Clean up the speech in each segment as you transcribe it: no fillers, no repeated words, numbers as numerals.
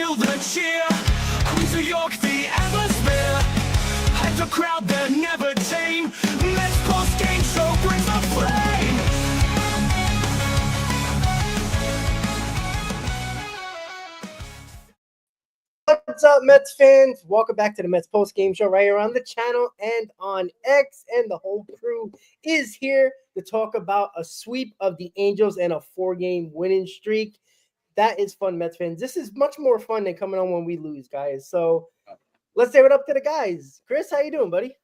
feel the cheer. Queens of York, the atmosphere, and the crowd that never tame. Mets PostGame Show brings the flame. What's up, Mets fans? Welcome back to the Mets PostGame Show right here on the channel and on X. And the whole crew is here to talk about a sweep of the Angels and a 4-game winning streak. That is fun, Mets fans. This is much more fun than coming on when we lose, guys. So let's say what up to the guys. Chris, how you doing, buddy?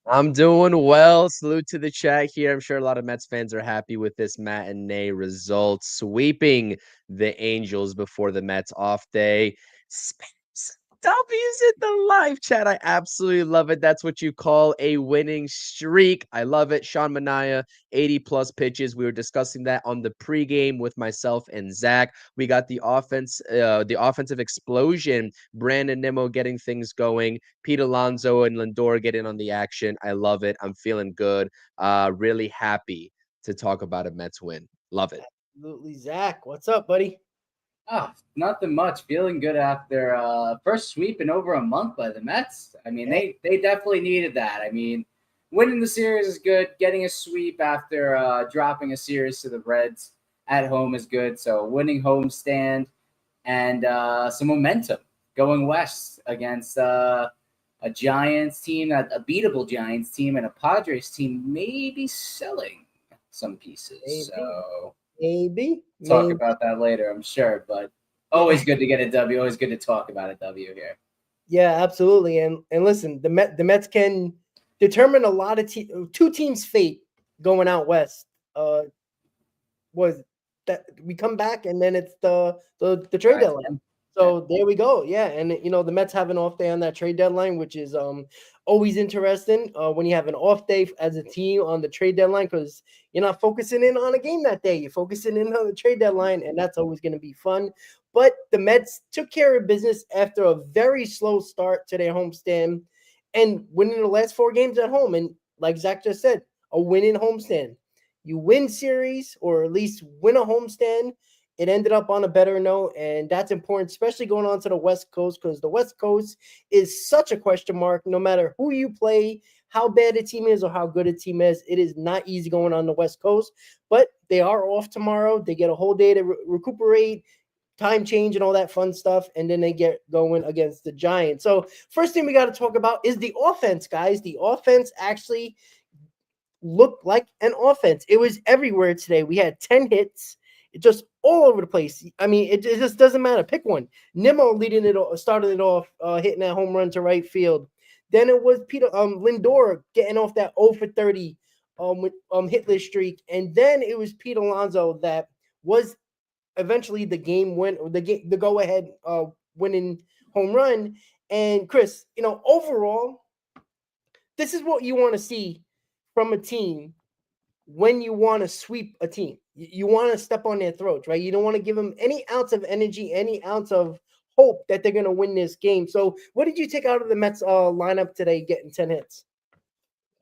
I'm doing well. Salute to the chat here. I'm sure a lot of Mets fans are happy with this matinee result, sweeping the Angels before the Mets off day. W's in the live chat. I absolutely love it. That's what you call a winning streak. I love it. Sean Manaea, 80-plus pitches. We were discussing that on the pregame with myself and Zach. We got the offensive explosion. Brandon Nimmo getting things going. Pete Alonso and Lindor getting on the action. I love it. I'm feeling good. Really happy to talk about a Mets win. Love it. Absolutely. Zach, what's up, buddy? Oh, nothing much. Feeling good after first sweep in over a month by the Mets. I mean, they definitely needed that. I mean, winning the series is good. Getting a sweep after dropping a series to the Reds at home is good. So winning homestand and some momentum going west against a Giants team, a beatable Giants team, and a Padres team maybe selling some pieces. Maybe. So Maybe. talk about that later, I'm sure, but always good to get a W. Always good to talk about a W here. Yeah, absolutely. And listen, the Mets can determine a lot of two teams' fate going out west. Was that we come back and then it's the trade deadline. So there we go. Yeah, and the Mets have an off day on that trade deadline, which is always interesting when you have an off day as a team on the trade deadline, because you're not focusing in on a game that day. You're focusing in on the trade deadline, and that's always going to be fun. But the Mets took care of business after a very slow start to their homestand and winning the last 4 games at home. And like Zach just said, a winning homestand. You win series or at least win a homestand. It ended up on a better note, and that's important, especially going on to the West Coast, because the West Coast is such a question mark. No matter who you play, how bad a team is or how good a team is, it is not easy going on the West Coast. But they are off tomorrow. They get a whole day to recuperate, time change, and all that fun stuff, and then they get going against the Giants. So first thing we got to talk about is the offense, guys. The offense actually looked like an offense. It was everywhere today. We had 10 hits. It just all over the place. I mean, it just doesn't matter. Pick one. Nimmo started it off, hitting that home run to right field. Then it was Lindor getting off that 0 for 30 hitless streak, and then it was Pete Alonso that was eventually the game win, the go ahead winning home run. And Chris, overall, this is what you want to see from a team when you want to sweep a team. You want to step on their throats, right? You don't want to give them any ounce of energy, any ounce of hope that they're going to win this game. So what did you take out of the Mets lineup today getting 10 hits?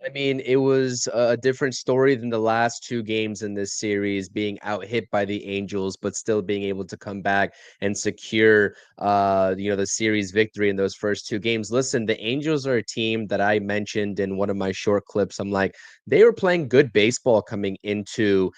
I mean, it was a different story than the last 2 games in this series, being out hit by the Angels, but still being able to come back and secure, the series victory in those first 2 games. Listen, the Angels are a team that I mentioned in one of my short clips. I'm like, they were playing good baseball coming into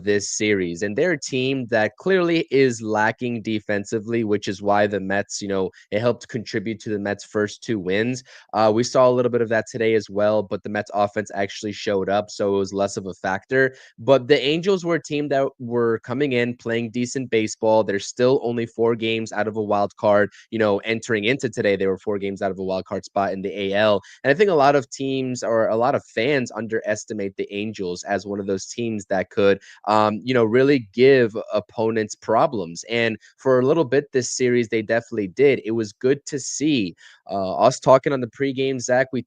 this series, and they're a team that clearly is lacking defensively, which is why the Mets, it helped contribute to the Mets' first 2 wins. We saw a little bit of that today as well, but the Mets offense actually showed up, so it was less of a factor. But the Angels were a team that were coming in, playing decent baseball. They're still only 4 games out of a wild card. Entering into today, they were 4 games out of a wild card spot in the AL. And I think a lot of teams or a lot of fans underestimate the Angels as one of those teams that could, really give opponents problems. And for a little bit this series, they definitely did. It was good to see. Us talking on the pregame, Zach, we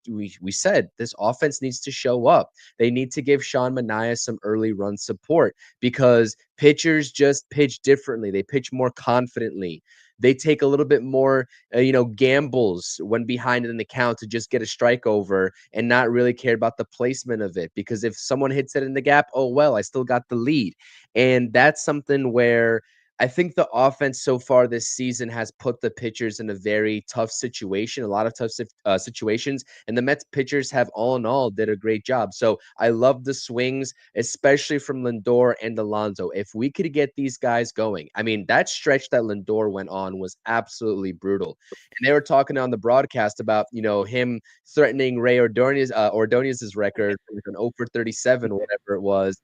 said this offense needs to show up. They need to give Sean Manaea some early run support, because pitchers just pitch differently. They pitch more confidently. They take a little bit more, gambles when behind in the count to just get a strike over and not really care about the placement of it. Because if someone hits it in the gap, oh, well, I still got the lead. And that's something where I think the offense so far this season has put the pitchers in a very tough situation, a lot of tough situations, and the Mets pitchers have all in all did a great job. So I love the swings, especially from Lindor and Alonso. If we could get these guys going, I mean, that stretch that Lindor went on was absolutely brutal. And they were talking on the broadcast about, him threatening Ray Ordonez's record with an 0 for 37 or whatever it was.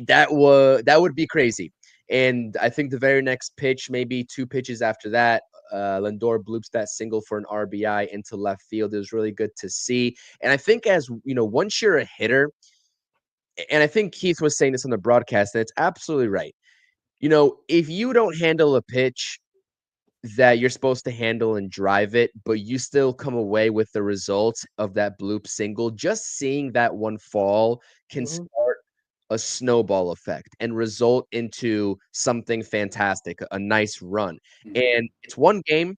That would be crazy. And I think the very next pitch, maybe 2 pitches after that, Lindor bloops that single for an RBI into left field. It was really good to see. And I think once you're a hitter, and I think Keith was saying this on the broadcast, and it's absolutely right. If you don't handle a pitch that you're supposed to handle and drive it, but you still come away with the results of that bloop single, just seeing that one fall can start a snowball effect and result into something fantastic, a nice run. And it's one game.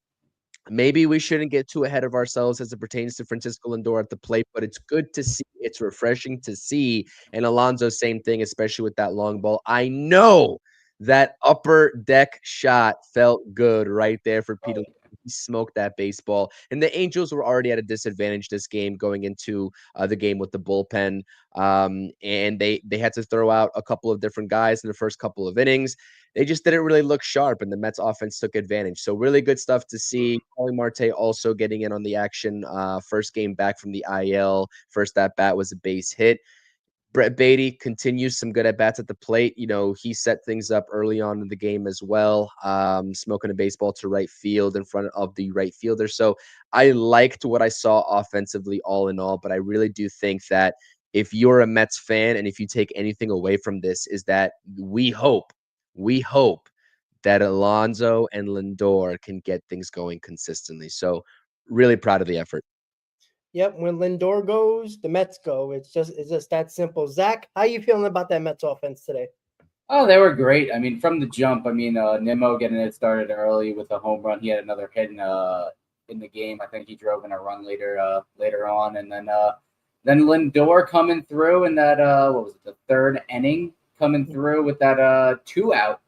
Maybe we shouldn't get too ahead of ourselves as it pertains to Francisco Lindor at the plate, but it's good to see. It's refreshing to see. And Alonso, same thing, especially with that long ball. I know that upper deck shot felt good right there for Peter. He smoked that baseball. And the Angels were already at a disadvantage this game going into the game with the bullpen. And they had to throw out a couple of different guys in the first couple of innings. They just didn't really look sharp, and the Mets offense took advantage. So really good stuff to see. Paulie Marte also getting in on the action. First game back from the IL. First at bat was a base hit. Brett Beatty continues some good at-bats at the plate. He set things up early on in the game as well, smoking a baseball to right field in front of the right fielder. So I liked what I saw offensively all in all, but I really do think that if you're a Mets fan and if you take anything away from this is that we hope that Alonso and Lindor can get things going consistently. So really proud of the effort. Yep, when Lindor goes, the Mets go. It's just that simple. Zach, how you feeling about that Mets offense today? Oh, they were great. I mean, from the jump, Nimmo getting it started early with a home run. He had another hit in the game. I think he drove in a run later on, and then Lindor coming through in that the third inning, coming through with that 2-out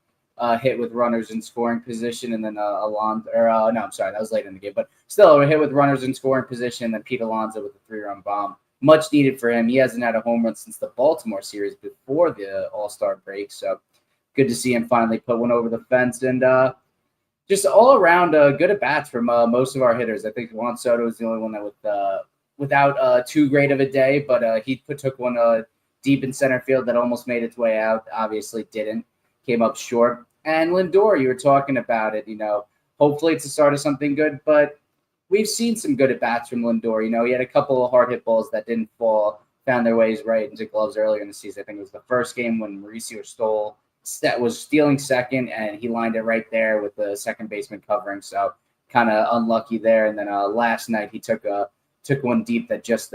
hit with runners in scoring position, and then that was late in the game, but still a hit with runners in scoring position, and then Pete Alonso with a 3-run bomb. Much needed for him. He hasn't had a home run since the Baltimore series before the All-Star break, so good to see him finally put one over the fence. And just all around good at bats from most of our hitters. I think Juan Soto was the only one that without too great of a day, but he took one deep in center field that almost made its way out. Obviously didn't. Came up short. And Lindor, you were talking about it, hopefully it's the start of something good, but we've seen some good at-bats from Lindor. He had a couple of hard hit balls that didn't fall, found their ways right into gloves earlier in the season. I think it was the first game when Mauricio was stealing second, and he lined it right there with the second baseman covering, so kind of unlucky there. And then last night he took one deep that just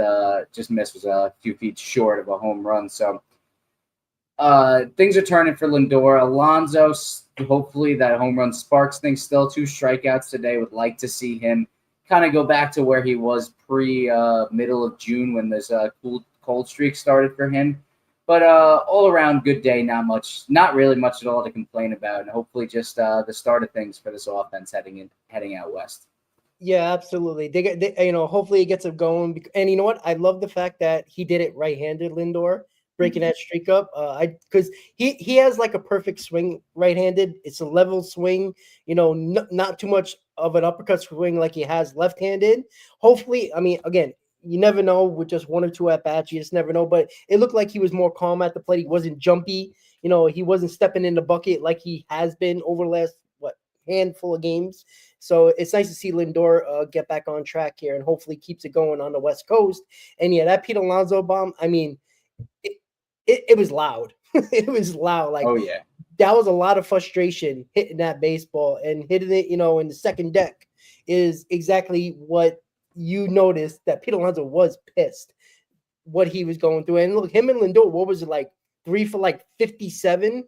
missed, was a few feet short of a home run. So things are turning for Lindor. Alonso, hopefully that home run sparks things. Still 2 strikeouts today. Would like to see him kind of go back to where he was middle of June when this cold streak started for him. But all around good day. Not really much at all to complain about, and hopefully just the start of things for this offense heading out west. Yeah, absolutely. They hopefully it gets him going. And you know what? I love the fact that he did it right-handed, Lindor, breaking that streak up. Because he has like a perfect swing right-handed. It's a level swing, not too much of an uppercut swing like he has left-handed. Hopefully, again, you never know with just 1 or 2 at-bats. You just never know. But it looked like he was more calm at the plate. He wasn't jumpy. He wasn't stepping in the bucket like he has been over the last, handful of games. So it's nice to see Lindor get back on track here and hopefully keeps it going on the West Coast. And yeah, that Pete Alonso bomb, it was loud. It was loud. Like, oh yeah, that was a lot of frustration hitting that baseball, and hitting it, in the second deck is exactly what you noticed, that Pete Alonso was pissed what he was going through. And look, him and Lindor, what was it, like 3 for like 57?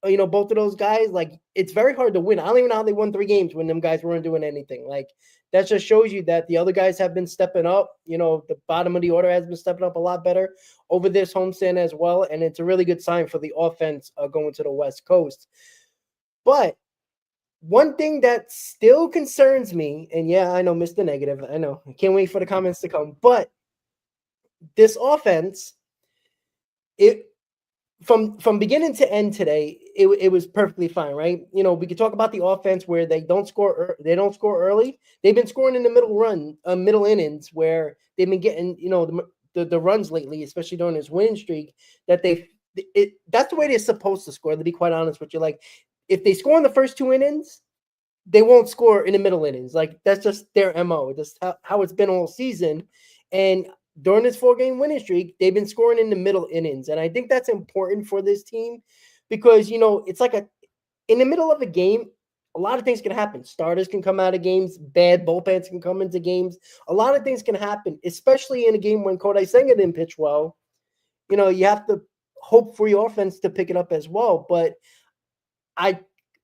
Both of those guys, like, it's very hard to win. I don't even know how they won 3 games when them guys weren't doing anything. Like, that just shows you that the other guys have been stepping up. The bottom of the order has been stepping up a lot better over this homestand as well. And it's a really good sign for the offense going to the West Coast. But one thing that still concerns me, and yeah, I know, Mr. Negative, I know, I can't wait for the comments to come, but this offense, it from beginning to end today, it was perfectly fine, right? You know, we could talk about the offense where they don't score early. They've been scoring in the middle innings where they've been getting, you know, the runs lately, especially during this winning streak. That's the way they're supposed to score. To be quite honest with you, like if they score in the first two innings, they won't score in the middle innings. Like that's just their MO. That's how it's been all season. And during this 4-game winning streak, they've been scoring in the middle innings. And I think that's important for this team because, you know, it's like in the middle of a game, a lot of things can happen. Starters can come out of games, bad bullpens can come into games. A lot of things can happen, especially in a game when Kodai Senga didn't pitch well. You know, you have to hope for your offense to pick it up as well. But I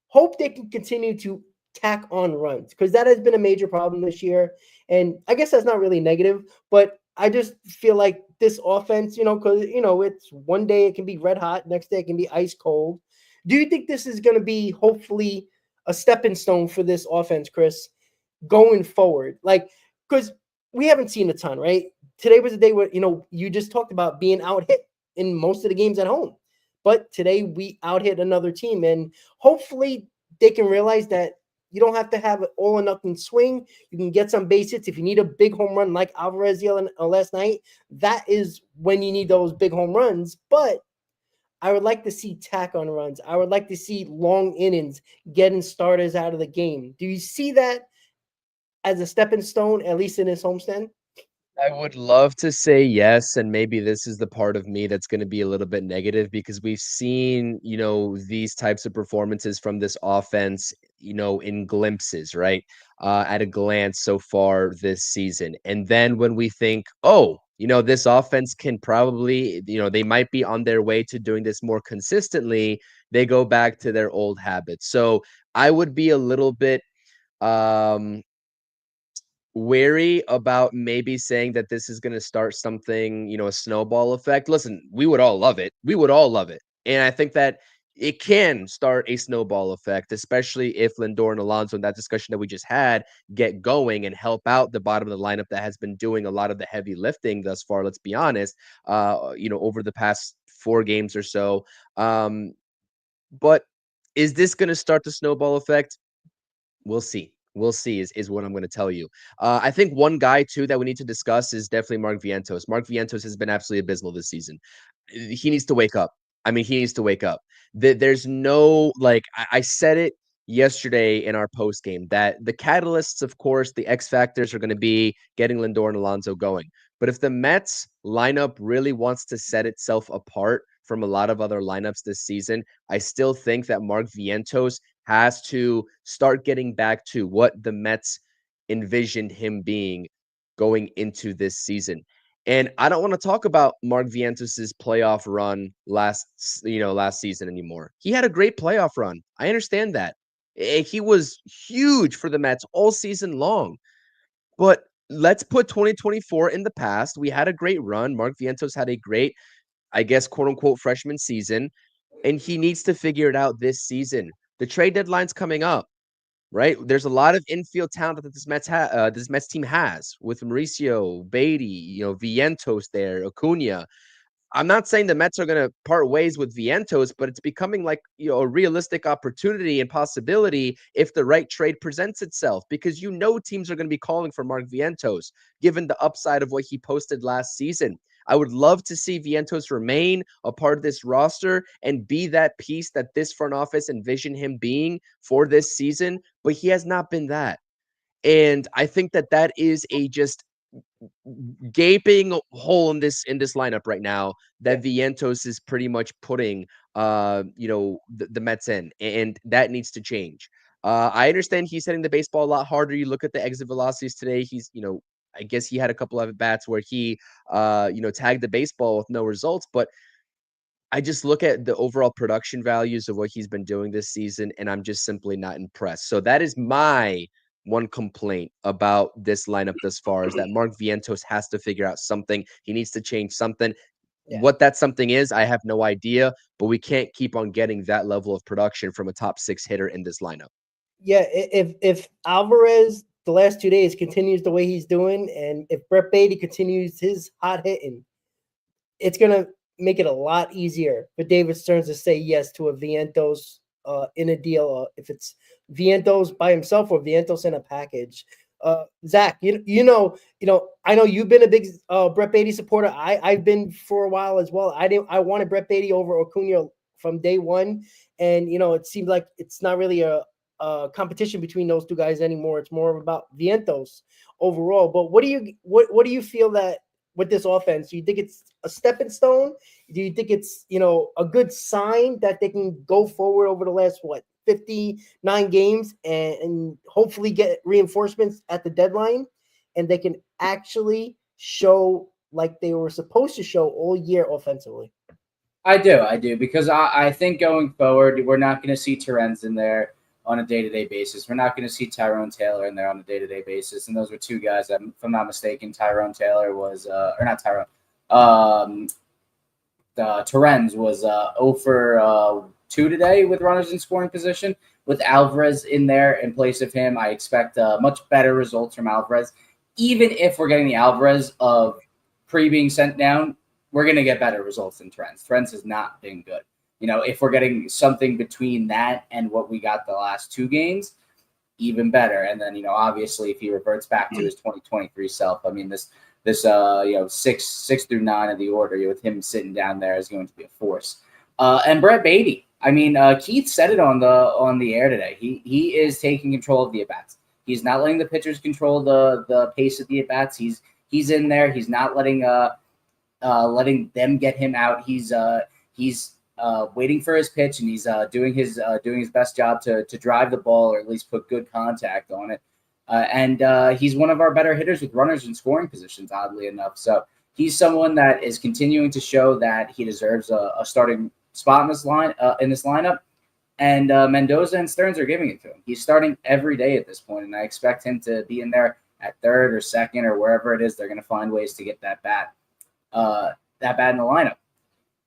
hope they can continue to tack on runs because that has been a major problem this year. And I guess that's not really negative, but I just feel like this offense, you know, because, you know, it's one day it can be red hot, next day it can be ice cold. Do you think this is going to be hopefully a stepping stone for this offense, Chris, going forward? Like, because we haven't seen a ton, right? Today was a day where, you know, you just talked about being out hit in most of the games at home. But today we out hit another team, and hopefully they can realize that you don't have to have an all or nothing swing. You can get some base hits. If you need a big home run like Alvarez yelling last night, that is when you need those big home runs. But I would like to see tack on runs. I would like to see long innings getting starters out of the game. Do you see that as a stepping stone, at least in this homestand? I would love to say yes, and maybe this is the part of me that's going to be a little bit negative because we've seen, you know, these types of performances from this offense, you know, in glimpses, right? At a glance so far this season. And then when we think, oh, you know, this offense can probably, you know, they might be on their way to doing this more consistently, they go back to their old habits. So I would be a little bit um wary about maybe saying that this is going to start something, you know, a snowball effect. Listen, we would all love it. We would all love it. And I think that it can start a snowball effect, especially if Lindor and Alonso, in that discussion that we just had, get going and help out the bottom of the lineup that has been doing a lot of the heavy lifting thus far, let's be honest, you know, over the past 4 games or so. But is this going to start the snowball effect? We'll see. We'll see is what I'm going to tell you. I think one guy too that we need to discuss is definitely Mark Vientos. Mark Vientos has been absolutely abysmal this season. He needs to wake up. I mean, he needs to wake up. There's no like I said it yesterday in our post game that the catalysts, of course, the X factors are going to be getting Lindor and Alonso going. But if the Mets lineup really wants to set itself apart from a lot of other lineups this season, I still think that Mark Vientos has to start getting back to what the Mets envisioned him being going into this season. And I don't want to talk about Mark Vientos's playoff run last season anymore. He had a great playoff run. I understand that. He was huge for the Mets all season long. But let's put 2024 in the past. We had a great run. Mark Vientos had a great, I guess, quote unquote, freshman season, and he needs to figure it out this season. The trade deadline's coming up, right? There's a lot of infield talent that this Mets team has with Mauricio, Beatty, you know, Vientos there, Acuna. I'm not saying the Mets are going to part ways with Vientos, but it's becoming like, you know, a realistic opportunity and possibility if the right trade presents itself, because you know teams are going to be calling for Mark Vientos, given the upside of what he posted last season. I would love to see Vientos remain a part of this roster and be that piece that this front office envisioned him being for this season, but he has not been that. And I think that that is a just gaping hole in this lineup right now that Vientos is pretty much putting you know, the Mets in, and that needs to change. I understand he's hitting the baseball a lot harder. You look at the exit velocities today, he's, you know, I guess he had a couple of at bats where he you know, tagged the baseball with no results, but I just look at the overall production values of what he's been doing this season, and I'm just simply not impressed. So that is my one complaint about this lineup thus far, is that Mark Vientos has to figure out something. He needs to change something. Yeah. What that something is, I have no idea, but we can't keep on getting that level of production from a top 6 hitter in this lineup. Yeah, if Alvarez the last 2 days continues the way he's doing, and if Brett Beatty continues his hot hitting, it's gonna make it a lot easier for David Stearns to say yes to a Vientos in a deal. If it's Vientos by himself or Vientos in a package. Zach, I know you've been a big Brett Beatty supporter. I've been for a while as well. I wanted Brett Beatty over Acuna from day one, and it seems like it's not really a competition between those two guys anymore. It's more about Vientos overall. But what do you feel that with this offense? Do you think it's a stepping stone? Do you think it's a good sign that they can go forward over the last 59 games and hopefully get reinforcements at the deadline, and they can actually show like they were supposed to show all year offensively? I do, because I think going forward, we're not going to see Terens in there on a day-to-day basis. We're not going to see Tyrone Taylor in there on a day-to-day basis. And those were two guys that, if I'm not mistaken, Tyrone Taylor was, or not Tyrone, Terens was 0 for 2 today with runners in scoring position. With Alvarez in there in place of him, I expect much better results from Alvarez. Even if we're getting the Alvarez of being sent down, we're going to get better results than Terens. Terens has not been good. If we're getting something between that and what we got the last 2 games, even better. And then, obviously, if he reverts back to his 2023 self, I mean, this 6 through 9 of the order with him sitting down there is going to be a force. And Brett Beatty, I mean, Keith said it on the air today. He is taking control of the at-bats. He's not letting the pitchers control the pace of the at-bats. He's in there. He's not letting them get him out. He's waiting for his pitch, and he's doing his best job to drive the ball, or at least put good contact on it. And he's one of our better hitters with runners in scoring positions, oddly enough. So he's someone that is continuing to show that he deserves a starting spot in this lineup. And Mendoza and Stearns are giving it to him. He's starting every day at this point, and I expect him to be in there at third or second or wherever it is. They're going to find ways to get that bat in the lineup.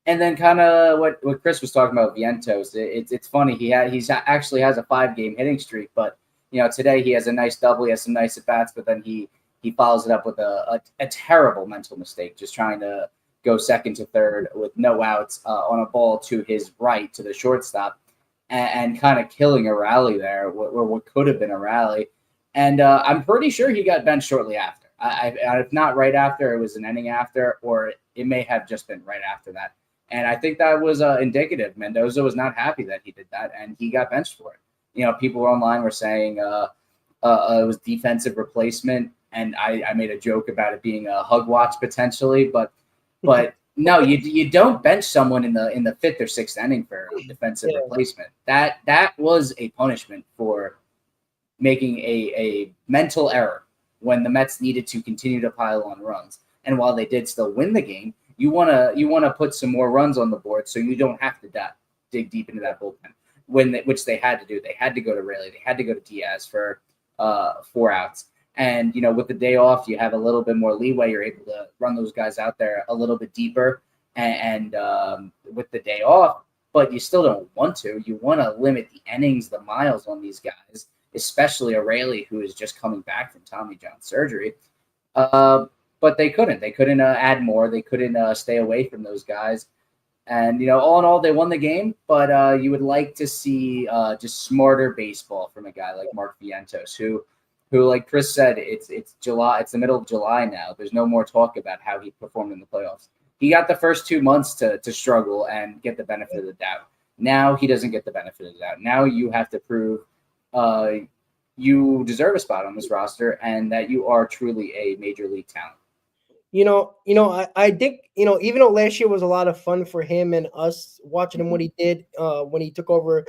And then kind of what Chris was talking about, Vientos. It's funny. He actually has a 5-game hitting streak, but today he has a nice double. He has some nice at bats, but then he follows it up with a terrible mental mistake, just trying to go second to third with no outs on a ball to his right to the shortstop, and kind of killing a rally there, or what could have been a rally. And I'm pretty sure he got benched shortly after. If not right after, it was an inning after, or it may have just been right after that. And I think that was indicative. Mendoza was not happy that he did that, and he got benched for it. People online were saying it was defensive replacement, and I made a joke about it being a hug watch potentially, but no, you don't bench someone in the 5th or 6th inning for a defensive replacement. That was a punishment for making a mental error when the Mets needed to continue to pile on runs. And while they did still win the game, you want to put some more runs on the board so you don't have to dig deep into that bullpen, which they had to do. They had to go to Raley. They had to go to Diaz for 4 outs. And, with the day off, you have a little bit more leeway. You're able to run those guys out there a little bit deeper and with the day off, but you still don't want to. You want to limit the innings, the miles on these guys, especially a Raley who is just coming back from Tommy John surgery. But they couldn't. They couldn't add more. They couldn't stay away from those guys. And, all in all, they won the game. But you would like to see just smarter baseball from a guy like Mark Vientos, who, like Chris said, it's July. It's the middle of July now. There's no more talk about how he performed in the playoffs. He got the first 2 months to struggle and get the benefit of the doubt. Now he doesn't get the benefit of the doubt. Now you have to prove you deserve a spot on this roster and that you are truly a major league talent. I think, even though last year was a lot of fun for him and us watching him what he did when he took over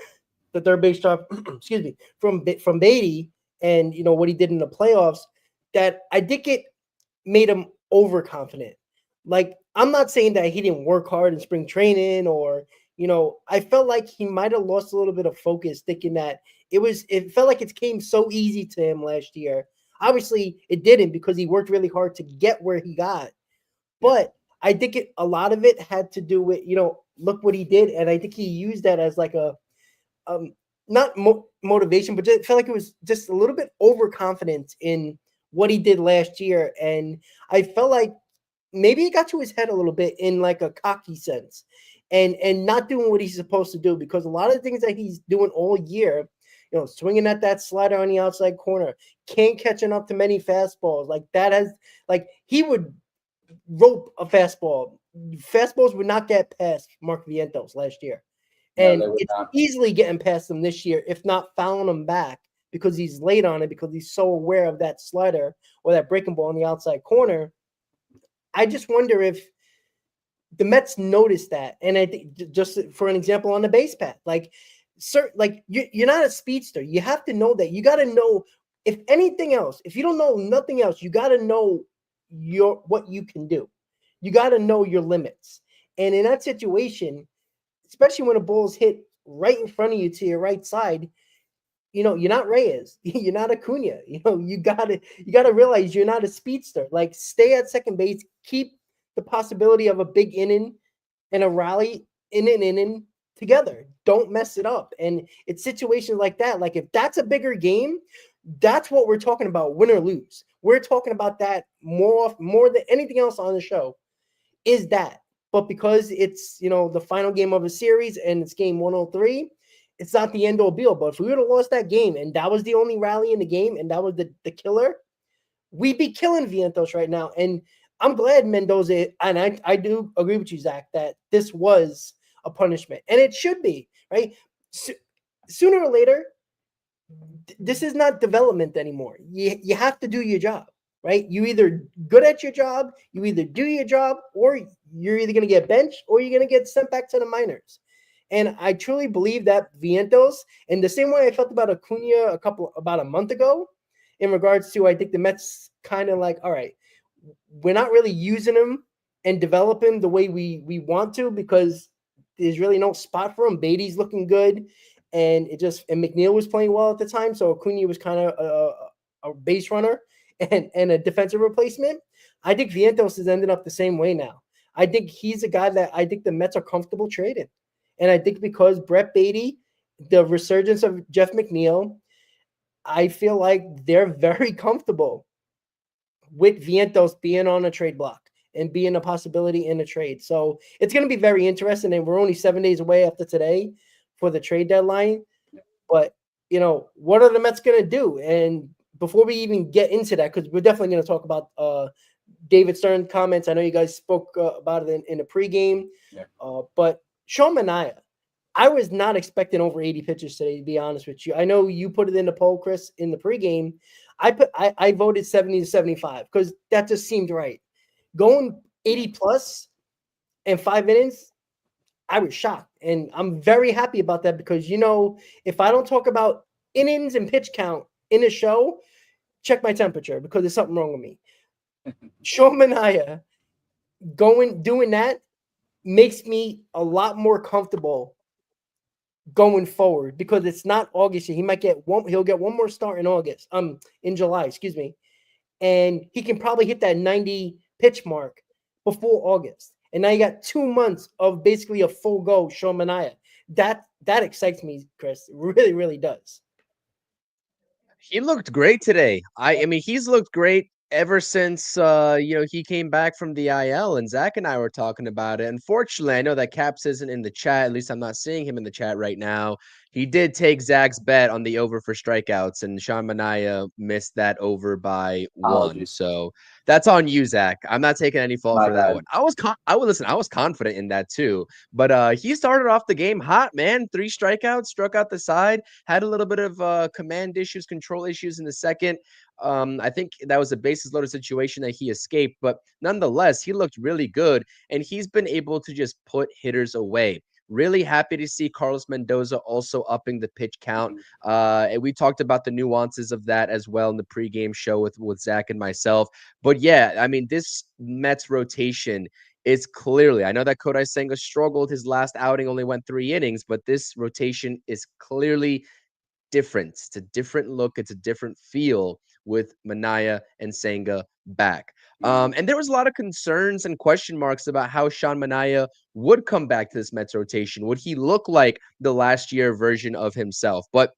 the third base job, excuse me, from Beatty, and what he did in the playoffs, that I think it made him overconfident. Like, I'm not saying that he didn't work hard in spring training, or I felt like he might have lost a little bit of focus, thinking that it felt like it came so easy to him last year. Obviously, it didn't, because he worked really hard to get where he got. But I think a lot of it had to do with, look what he did. And I think he used that as like not motivation, but just felt like it was just a little bit overconfident in what he did last year. And I felt like maybe it got to his head a little bit in like a cocky sense and not doing what he's supposed to do, because a lot of the things that he's doing all year, swinging at that slider on the outside corner, can't catching up to many fastballs like that, has like he would rope a fastball. Fastballs would not get past Mark Vientos last year. No, And they would it's not. easily getting past him this year, if not fouling him back, because he's late on it, because he's so aware of that slider or that breaking ball on the outside corner. I just wonder if the Mets noticed that. And I think, just for an example, on the base path, like, you're not a speedster. You have to know that. You got to know, if anything else, if you don't know nothing else, you got to know what you can do. You got to know your limits. And in that situation, especially when a ball's hit right in front of you to your right side, you're not Reyes, you're not Acuna. You gotta realize you're not a speedster. Like, stay at second base, keep the possibility of a big inning and a rally in an inning together. Don't mess it up. And it's situations like that. Like, if that's a bigger game, that's what we're talking about, win or lose. We're talking about that more than anything else on the show, is that. But because it's, the final game of a series and it's game 103, it's not the end all be all. But if we would have lost that game and that was the only rally in the game and that was the killer, we'd be killing Vientos right now. And I'm glad Mendoza, and I do agree with you, Zach, that this was a punishment. And it should be, right? Sooner or later, this is not development anymore. You have to do your job, right? You either good at your job, you either do your job, or you're either going to get benched or you're going to get sent back to the minors. And I truly believe that Vientos, and the same way I felt about Acuna about a month ago, in regards to, I think the Mets kind of like, all right, we're not really using him and developing the way we want to, because there's really no spot for him. Beatty's looking good, and McNeil was playing well at the time, so Acuna was kind of a base runner and a defensive replacement. I think Vientos is ending up the same way now. I think he's a guy that I think the Mets are comfortable trading. And I think because Brett Beatty, the resurgence of Jeff McNeil, I feel like they're very comfortable with Vientos being on a trade block and being a possibility in a trade. So it's going to be very interesting. And we're only 7 days away after today for the trade deadline. But, what are the Mets going to do? And before we even get into that, because we're definitely going to talk about David Stern comments. I know you guys spoke about it in the pregame. Yeah. But Sean Manaea, I was not expecting over 80 pitches today, to be honest with you. I know you put it in the poll, Chris, in the pregame. I voted 70 to 75 because that just seemed right. Going 80 plus and 5 innings, I was shocked. And I'm very happy about that because, if I don't talk about innings and pitch count in a show, check my temperature because there's something wrong with me. Sean Manaea doing that makes me a lot more comfortable going forward, because it's not August. He'll get one more start in July, excuse me. And he can probably hit that 90 pitch mark before August. And now you got 2 months of basically a full go Sean Manaea. That excites me, Chris. It really, really does. He looked great today. I mean, he's looked great ever since he came back from the IL, and Zach and I were talking about it. Unfortunately, I know that Caps isn't in the chat. At least I'm not seeing him in the chat right now. He did take Zach's bet on the over for strikeouts, and Sean Manaea missed that over by one. So that's on you, Zach. I'm not taking any fault for that one. I was confident in that too. But he started off the game hot, man. 3 strikeouts, struck out the side, had a little bit of command issues, control issues in the second. I think that was a bases loaded situation that he escaped, but nonetheless, he looked really good, and he's been able to just put hitters away. Really happy to see Carlos Mendoza also upping the pitch count. And we talked about the nuances of that as well in the pregame show with Zach and myself. But yeah, I mean, this Mets rotation is clearly, I know that Kodai Senga struggled his last outing, only went 3 innings, but this rotation is clearly different. It's a different look. It's a different feel with Manaea and Senga back. And there was a lot of concerns and question marks about how Sean Manaea would come back to this Mets rotation. Would he look like the last year version of himself? But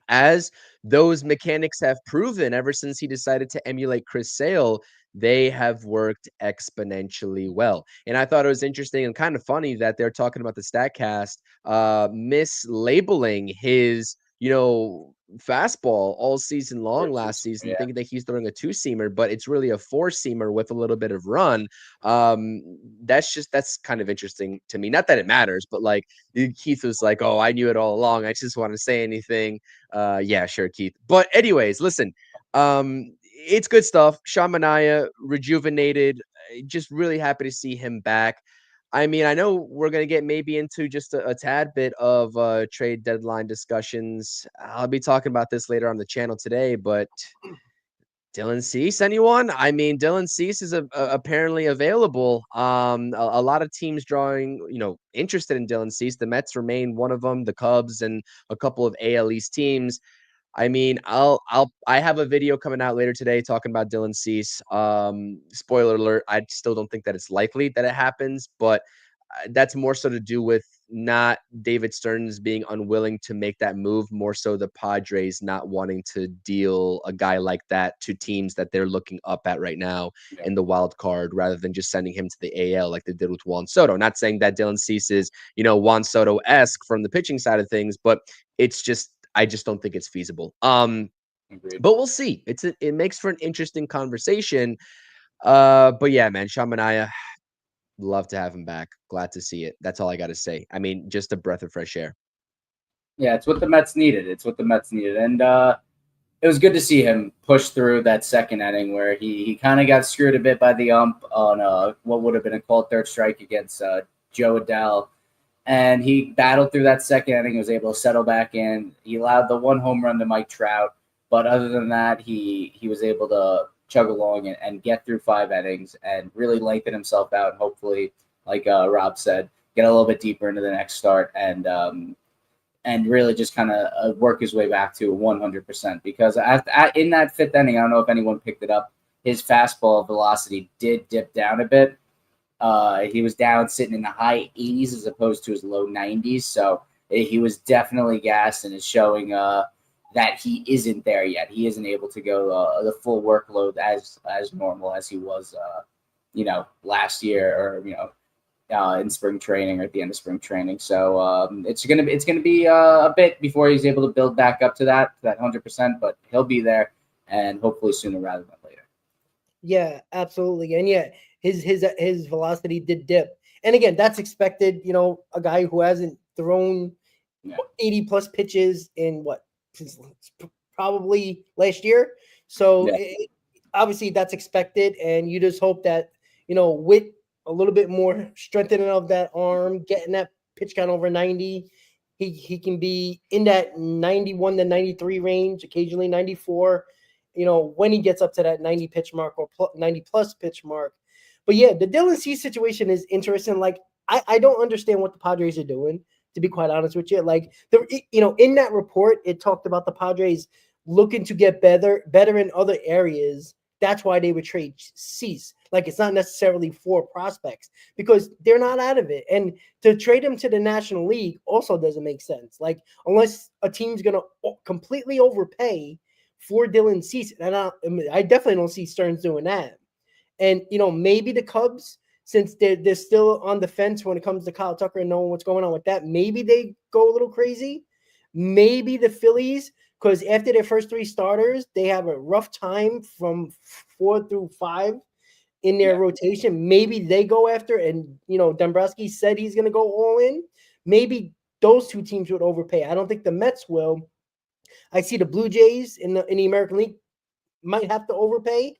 as those mechanics have proven ever since he decided to emulate Chris Sale, they have worked exponentially well. And I thought it was interesting and kind of funny that they're talking about the StatCast mislabeling his, fastball all season long last season, thinking that he's throwing a two-seamer, but it's really a four-seamer with a little bit of run. That's kind of interesting to me. Not that it matters, but like Keith was like, "Oh, I knew it all along. I just want to say anything." Yeah, sure, Keith. But anyways, listen, it's good stuff. Sean Manaea rejuvenated. Just really happy to see him back. I mean, I know we're going to get maybe into just a tad bit of trade deadline discussions. I'll be talking about this later on the channel today, but Dylan Cease, anyone? I mean, Dylan Cease is apparently available. A lot of teams drawing, interested in Dylan Cease. The Mets remain one of them, the Cubs and a couple of AL East teams. I mean, I have a video coming out later today talking about Dylan Cease. Spoiler alert, I still don't think that it's likely that it happens, but that's more so to do with not David Stearns being unwilling to make that move, more so the Padres not wanting to deal a guy like that to teams that they're looking up at right now in the wild card, rather than just sending him to the AL like they did with Juan Soto. Not saying that Dylan Cease is, Juan Soto-esque from the pitching side of things, but it's just, I just don't think it's feasible. But we'll see. It makes for an interesting conversation. But yeah, man, Sean Manaea, love to have him back. Glad to see it. That's all I got to say. I mean, just a breath of fresh air. Yeah, it's what the Mets needed. And it was good to see him push through that second inning where he kind of got screwed a bit by the ump on what would have been a called third strike against Joe Adell. And he battled through that second inning, was able to settle back in. He allowed the one home run to Mike Trout. But other than that, he was able to chug along and get through 5 innings and really lengthen himself out. And hopefully, like Rob said, get a little bit deeper into the next start and really just kind of work his way back to 100%. Because in that 5th inning, I don't know if anyone picked it up, his fastball velocity did dip down a bit. He was down sitting in the high 80s as opposed to his low 90s. So he was definitely gassed and is showing that he isn't there yet. He isn't able to go the full workload as normal as he was, last year or, in spring training or at the end of spring training. So it's gonna be a bit before he's able to build back up to that 100%, but he'll be there and hopefully sooner rather than later. Yeah, absolutely. And yeah, his velocity did dip. And again, that's expected, a guy who hasn't thrown 80 plus pitches in probably last year. So obviously that's expected. And you just hope that, with a little bit more strengthening of that arm, getting that pitch count over 90, he can be in that 91 to 93 range, occasionally 94, when he gets up to that 90 pitch mark or 90 plus pitch mark. But yeah, the Dylan Cease situation is interesting. Like, I don't understand what the Padres are doing, to be quite honest with you. Like, in that report, it talked about the Padres looking to get better in other areas. That's why they would trade Cease. Like, it's not necessarily for prospects because they're not out of it. And to trade him to the National League also doesn't make sense. Like, unless a team's going to completely overpay for Dylan Cease. And I definitely don't see Stearns doing that. And, maybe the Cubs, since they're still on the fence when it comes to Kyle Tucker and knowing what's going on with that, maybe they go a little crazy. Maybe the Phillies, because after their first 3 starters, they have a rough time from 4 through 5 in their rotation. Maybe they go after, and, Dombrowski said he's going to go all in. Maybe those 2 teams would overpay. I don't think the Mets will. I see the Blue Jays in the American League might have to overpay.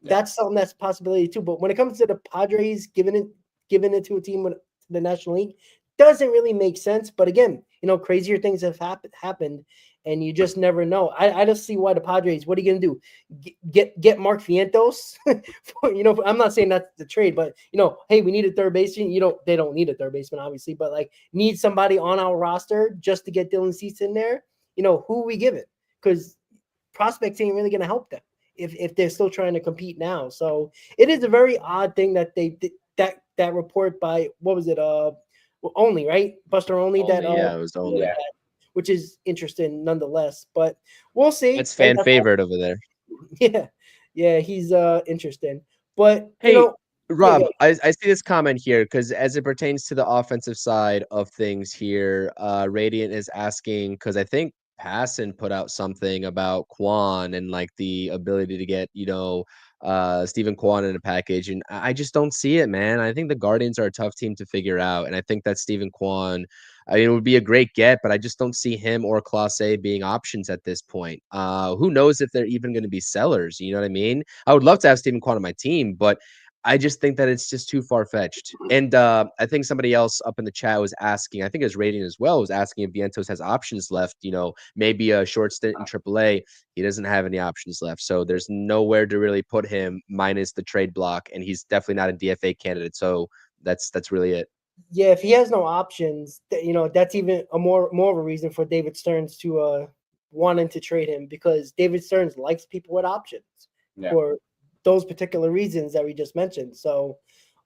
That's something that's a possibility too. But when it comes to the Padres giving it to a team with the National League, doesn't really make sense. But again, crazier things have happened, and you just never know. I just see why the Padres. What are you gonna do? Get Mark Vientos? I'm not saying that's the trade, but hey, we need a third baseman. They don't need a third baseman, obviously, but like need somebody on our roster just to get Dylan Cease in there. who we give it, because prospects ain't really going to help them if they're still trying to compete now. So it is a very odd thing that they did that report by, what was it? Only, right? Buster Only, that Yeah, it was only. Yeah. which is interesting nonetheless. But we'll see. It's fan favorite over there. Yeah, he's interesting. But Hey, yeah, Rob, yeah. I see this comment here because as it pertains to the offensive side of things here, Radiant is asking, because I think Passon put out something about Quan and like the ability to get, Stephen Quan in a package. And I just don't see it, man. I think the Guardians are a tough team to figure out. And I think that Stephen Quan, I mean, it would be a great get, but I just don't see him or Clase being options at this point. Who knows if they're even going to be sellers? You know what I mean? I would love to have Stephen Quan on my team, but I just think that it's just too far fetched. And I think somebody else up in the chat was asking, I think his rating as well, was asking if Vientos has options left, maybe a short stint in AAA. He doesn't have any options left. So there's nowhere to really put him minus the trade block. And he's definitely not a DFA candidate. So that's really it. Yeah, if he has no options, that's even more of a reason for David Stearns to wanting to trade him, because David Stearns likes people with options for those particular reasons that we just mentioned. So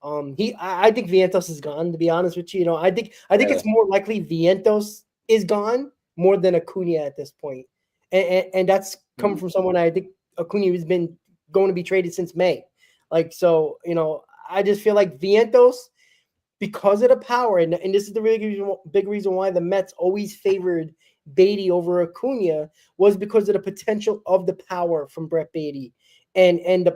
I think Vientos is gone, to be honest with you. I think it's more likely Vientos is gone more than Acuna at this point. And that's coming from someone I think Acuna has been going to be traded since May. So I just feel like Vientos, because of the power, and this is the big reason why the Mets always favored Beatty over Acuna, was because of the potential of the power from Brett Beatty and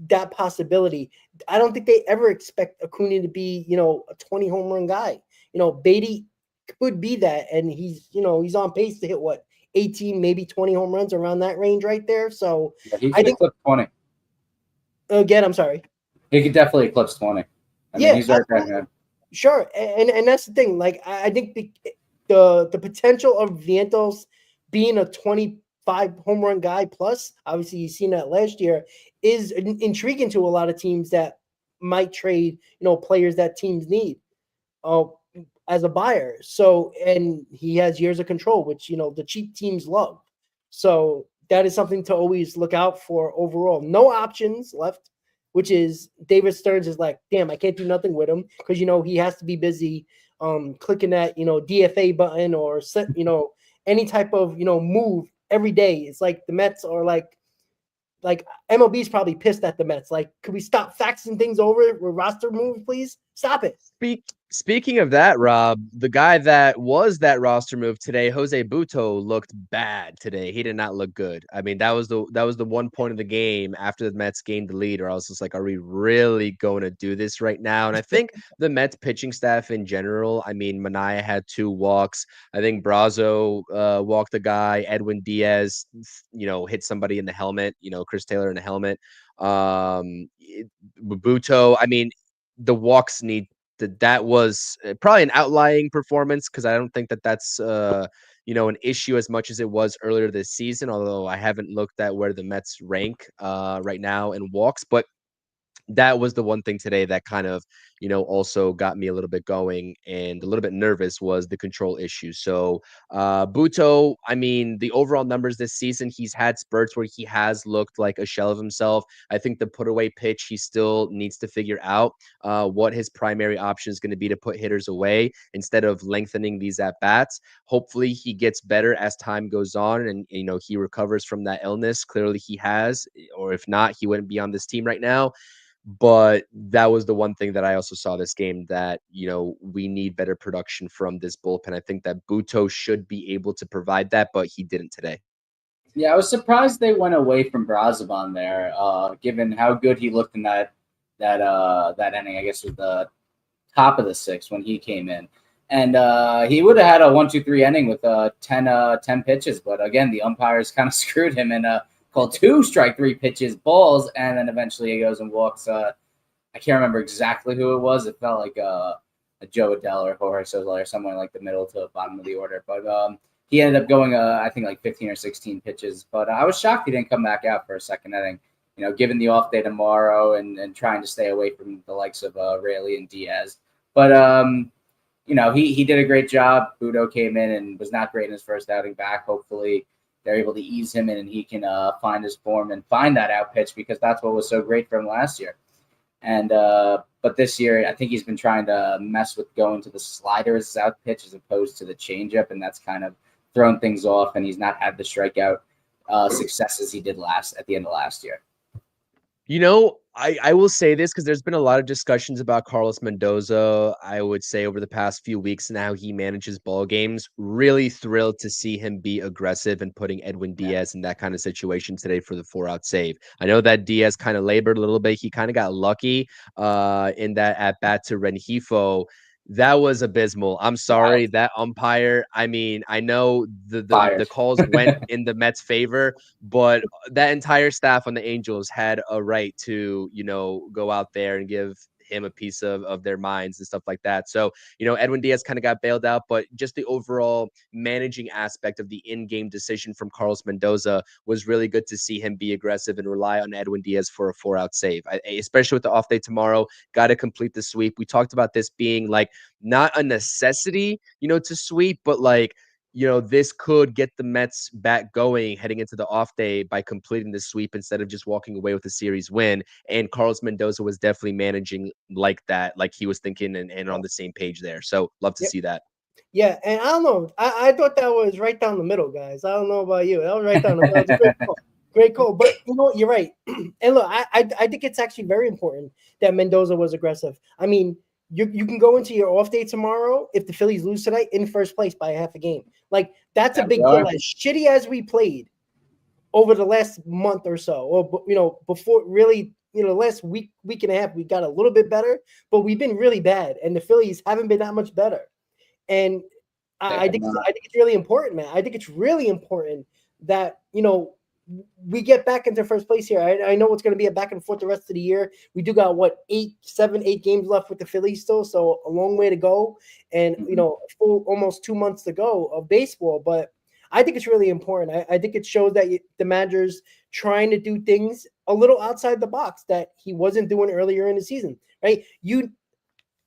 that possibility. I don't think they ever expect Acuna to be, a 20 home run guy. Beatty could be that, and he's on pace to hit 18, maybe 20 home runs, around that range right there. So he could eclipse 20. Again, I'm sorry. He could definitely eclipse 20. I mean, he's right there. Sure, and that's the thing. Like, I think the potential of Vientos being a 25 home run guy plus, obviously you've seen that last year, is intriguing to a lot of teams that might trade, players that teams need as a buyer. So, and he has years of control, which, the cheap teams love. So that is something to always look out for overall. No options left, which is David Stearns is like, damn, I can't do nothing with him, because, he has to be busy clicking that, DFA button or set, any type of, move every day. It's like the Mets are like MLB is probably pissed at the Mets. Like, could we stop faxing things over with roster moves, please? Stop it. Speaking of that, Rob, the guy that was that roster move today, Jose Butto, looked bad today. He did not look good. I mean, that was the one point of the game after the Mets gained the lead, or I was just like, are we really going to do this right now? And I think the Mets pitching staff in general, I mean, Manaea had 2 walks. I think Brazo walked a guy. Edwin Diaz, hit somebody in the helmet, Chris Taylor in the helmet. Butto, I mean, the walks that was probably an outlying performance, because I don't think that's an issue as much as it was earlier this season, although I haven't looked at where the Mets rank right now in walks. But that was the one thing today that kind of, also got me a little bit going and a little bit nervous, was the control issue. So Butto, I mean, the overall numbers this season, he's had spurts where he has looked like a shell of himself. I think the put away pitch, he still needs to figure out what his primary option is going to be to put hitters away instead of lengthening these at bats. Hopefully he gets better as time goes on and, he recovers from that illness. Clearly he has, or if not, he wouldn't be on this team right now. But that was the one thing that I also saw this game, that, we need better production from this bullpen. I think that Butto should be able to provide that, but he didn't today. Yeah, I was surprised they went away from Brazoban there, given how good he looked in that inning. I guess with the top of the 6th when he came in, and he would have had a 1-2-3 inning with 10 pitches. But again, the umpires kind of screwed him and called 2 strike 3 pitches, balls, and then eventually he goes and walks. I can't remember exactly who it was. It felt like a Joe Adell or Jorge Sosa or somewhere like the middle to the bottom of the order. But he ended up going, I think, like 15 or 16 pitches. But I was shocked he didn't come back out for a second inning, given the off day tomorrow and trying to stay away from the likes of Rayleigh and Diaz. But he did a great job. Budo came in and was not great in his first outing back. Hopefully they're able to ease him in and he can find his form and find that out pitch, because that's what was so great for him last year. And but this year, I think he's been trying to mess with going to the slider as his out pitch as opposed to the changeup, and that's kind of thrown things off. And he's not had the strikeout successes he did at the end of last year. I will say this because there's been a lot of discussions about Carlos Mendoza, I would say, over the past few weeks and how he manages ball games. Really thrilled to see him be aggressive and putting Edwin Diaz in that kind of situation today for the 4-out save. I know that Diaz kind of labored a little bit. He kind of got lucky in that at-bat to Rengifo. That was abysmal. I'm sorry, that umpire. I mean, I know the calls went in the Mets' favor, but that entire staff on the Angels had a right to, go out there and give him a piece of their minds and stuff like that. So, Edwin Diaz kind of got bailed out, but just the overall managing aspect of the in-game decision from Carlos Mendoza was really good to see him be aggressive and rely on Edwin Diaz for a 4-out save, especially with the off day tomorrow. Got to complete the sweep. We talked about this being like not a necessity, to sweep, but like, this could get the Mets back going heading into the off day by completing the sweep instead of just walking away with a series win. And Carlos Mendoza was definitely managing like that, like he was thinking and on the same page there. So love to see that. Yeah, and I don't know. I thought that was right down the middle, guys. I don't know about you. That was right down the middle. It was a great call. Great call. But you're right. And look, I think it's actually very important that Mendoza was aggressive. I mean, you can go into your off day tomorrow if the Phillies lose tonight in first place by half a game. Like, that's a big deal. As shitty as we played over the last month or so, or before really, last week and a half, we got a little bit better, but we've been really bad, and the Phillies haven't been that much better. And I think it's really important, man. I think it's really important that we get back into first place here. I know it's going to be a back and forth the rest of the year. We do got 8 games left with the Phillies still, so a long way to go, and almost 2 months to go of baseball. But I think it's really important. I think it shows that the manager's trying to do things a little outside the box that he wasn't doing earlier in the season. Right? In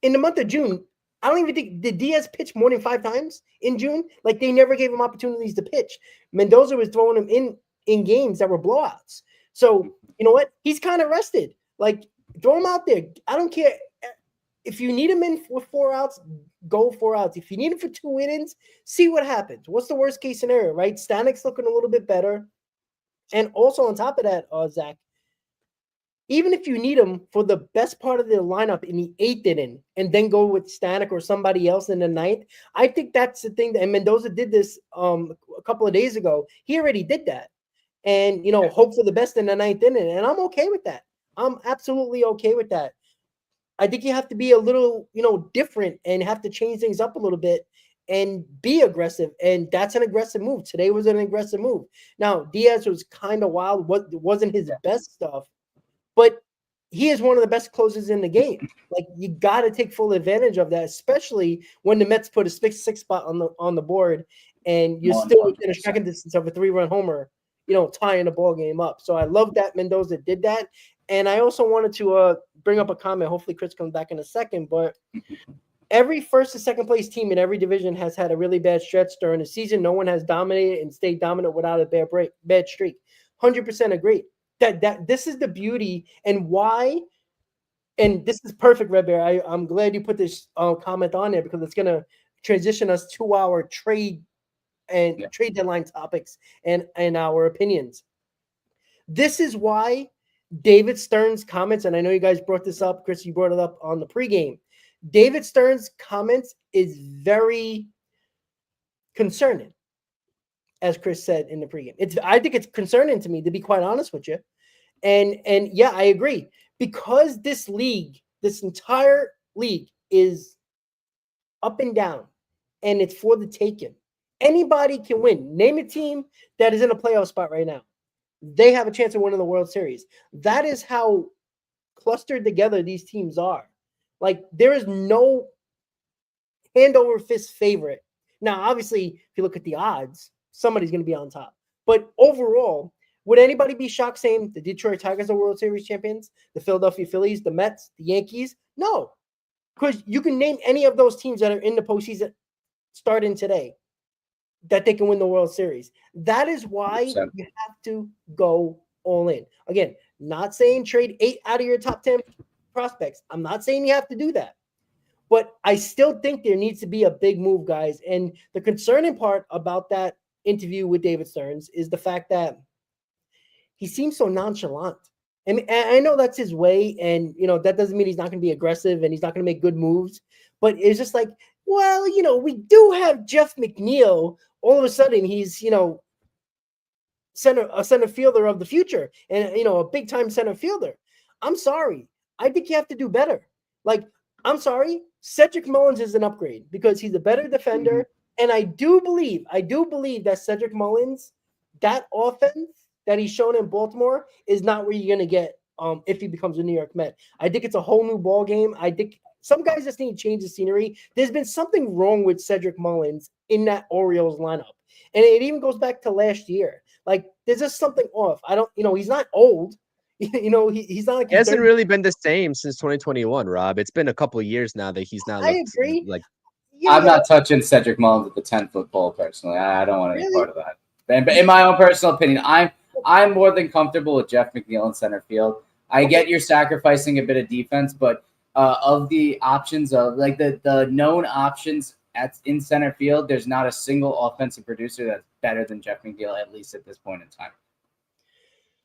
the month of June, I don't even think did Diaz pitch more than 5 times in June. Like, they never gave him opportunities to pitch. Mendoza was throwing him in games that were blowouts. So, you know what? He's kind of rested. Like, throw him out there. I don't care. If you need him in for 4 outs, go 4 outs. If you need him for 2 innings, see what happens. What's the worst case scenario, right? Stanek's looking a little bit better. And also on top of that, Zach, even if you need him for the best part of the lineup in the 8th inning and then go with Stanek or somebody else in the 9th, I think that's the thing. And Mendoza did this a couple of days ago. He already did that. And, hope for the best in the 9th inning. And I'm okay with that. I'm absolutely okay with that. I think you have to be a little, different and have to change things up a little bit and be aggressive. And that's an aggressive move. Today was an aggressive move. Now, Diaz was kind of wild. Wasn't his best stuff, but he is one of the best closers in the game. Like, you got to take full advantage of that, especially when the Mets put a 6 spot on the board and you're still within a striking distance of a 3-run homer, tying the ball game up. So I love that Mendoza did that. And I also wanted to bring up a comment. Hopefully Chris comes back in a second, but every first and second place team in every division has had a really bad stretch during the season. No one has dominated and stayed dominant without a bad streak. 100% agree. That this is the beauty and why, and this is perfect, Red Bear. I'm glad you put this comment on there because it's going to transition us to our trade deadline topics and our opinions. This is why David Stern's comments, and I know you guys brought this up, Chris, you brought it up on the pregame. David Stern's comments is very concerning, as Chris said in the pregame. I think it's concerning to me, to be quite honest with you. And yeah, I agree. Because this entire league is up and down, and it's for the taking. Anybody can win. Name a team that is in a playoff spot right now. They have a chance of winning the World Series. That is how clustered together these teams are. Like, there is no hand over fist favorite. Now, obviously, if you look at the odds, somebody's going to be on top. But overall, would anybody be shocked saying the Detroit Tigers are World Series champions, the Philadelphia Phillies, the Mets, the Yankees? No. Because you can name any of those teams that are in the postseason starting today that they can win the World Series. That is why 100%. you have to go all in. Again, not saying trade 8 out of your top 10 prospects. I'm not saying you have to do that. But I still think there needs to be a big move, guys. And the concerning part about that interview with David Stearns is the fact that he seems so nonchalant. And I know that's his way, and that doesn't mean he's not going to be aggressive and he's not going to make good moves. But it's just like, well, we do have Jeff McNeil. All of a sudden, he's a center fielder of the future, and a big time center fielder. I'm sorry, I think you have to do better. Like, I'm sorry, Cedric Mullins is an upgrade because he's a better defender, and I do believe that Cedric Mullins, that offense that he's shown in Baltimore is not where you're going to get if he becomes a New York Met. I think it's a whole new ball game. I think some guys just need to change the scenery. There's been something wrong with Cedric Mullins in that Orioles lineup. And it even goes back to last year. Like, there's just something off. I don't, he's not old. He's not like He hasn't really been the same since 2021, Rob. It's been a couple of years now that he's not. I agree. Like, I'm not touching Cedric Mullins at the 10-foot pole personally. I don't want any part of that. But in my own personal opinion, I'm more than comfortable with Jeff McNeil in center field. I get you're sacrificing a bit of defense, but of the options of like the known options in center field, there's not a single offensive producer that's better than Jeff McNeil, at least at this point in time.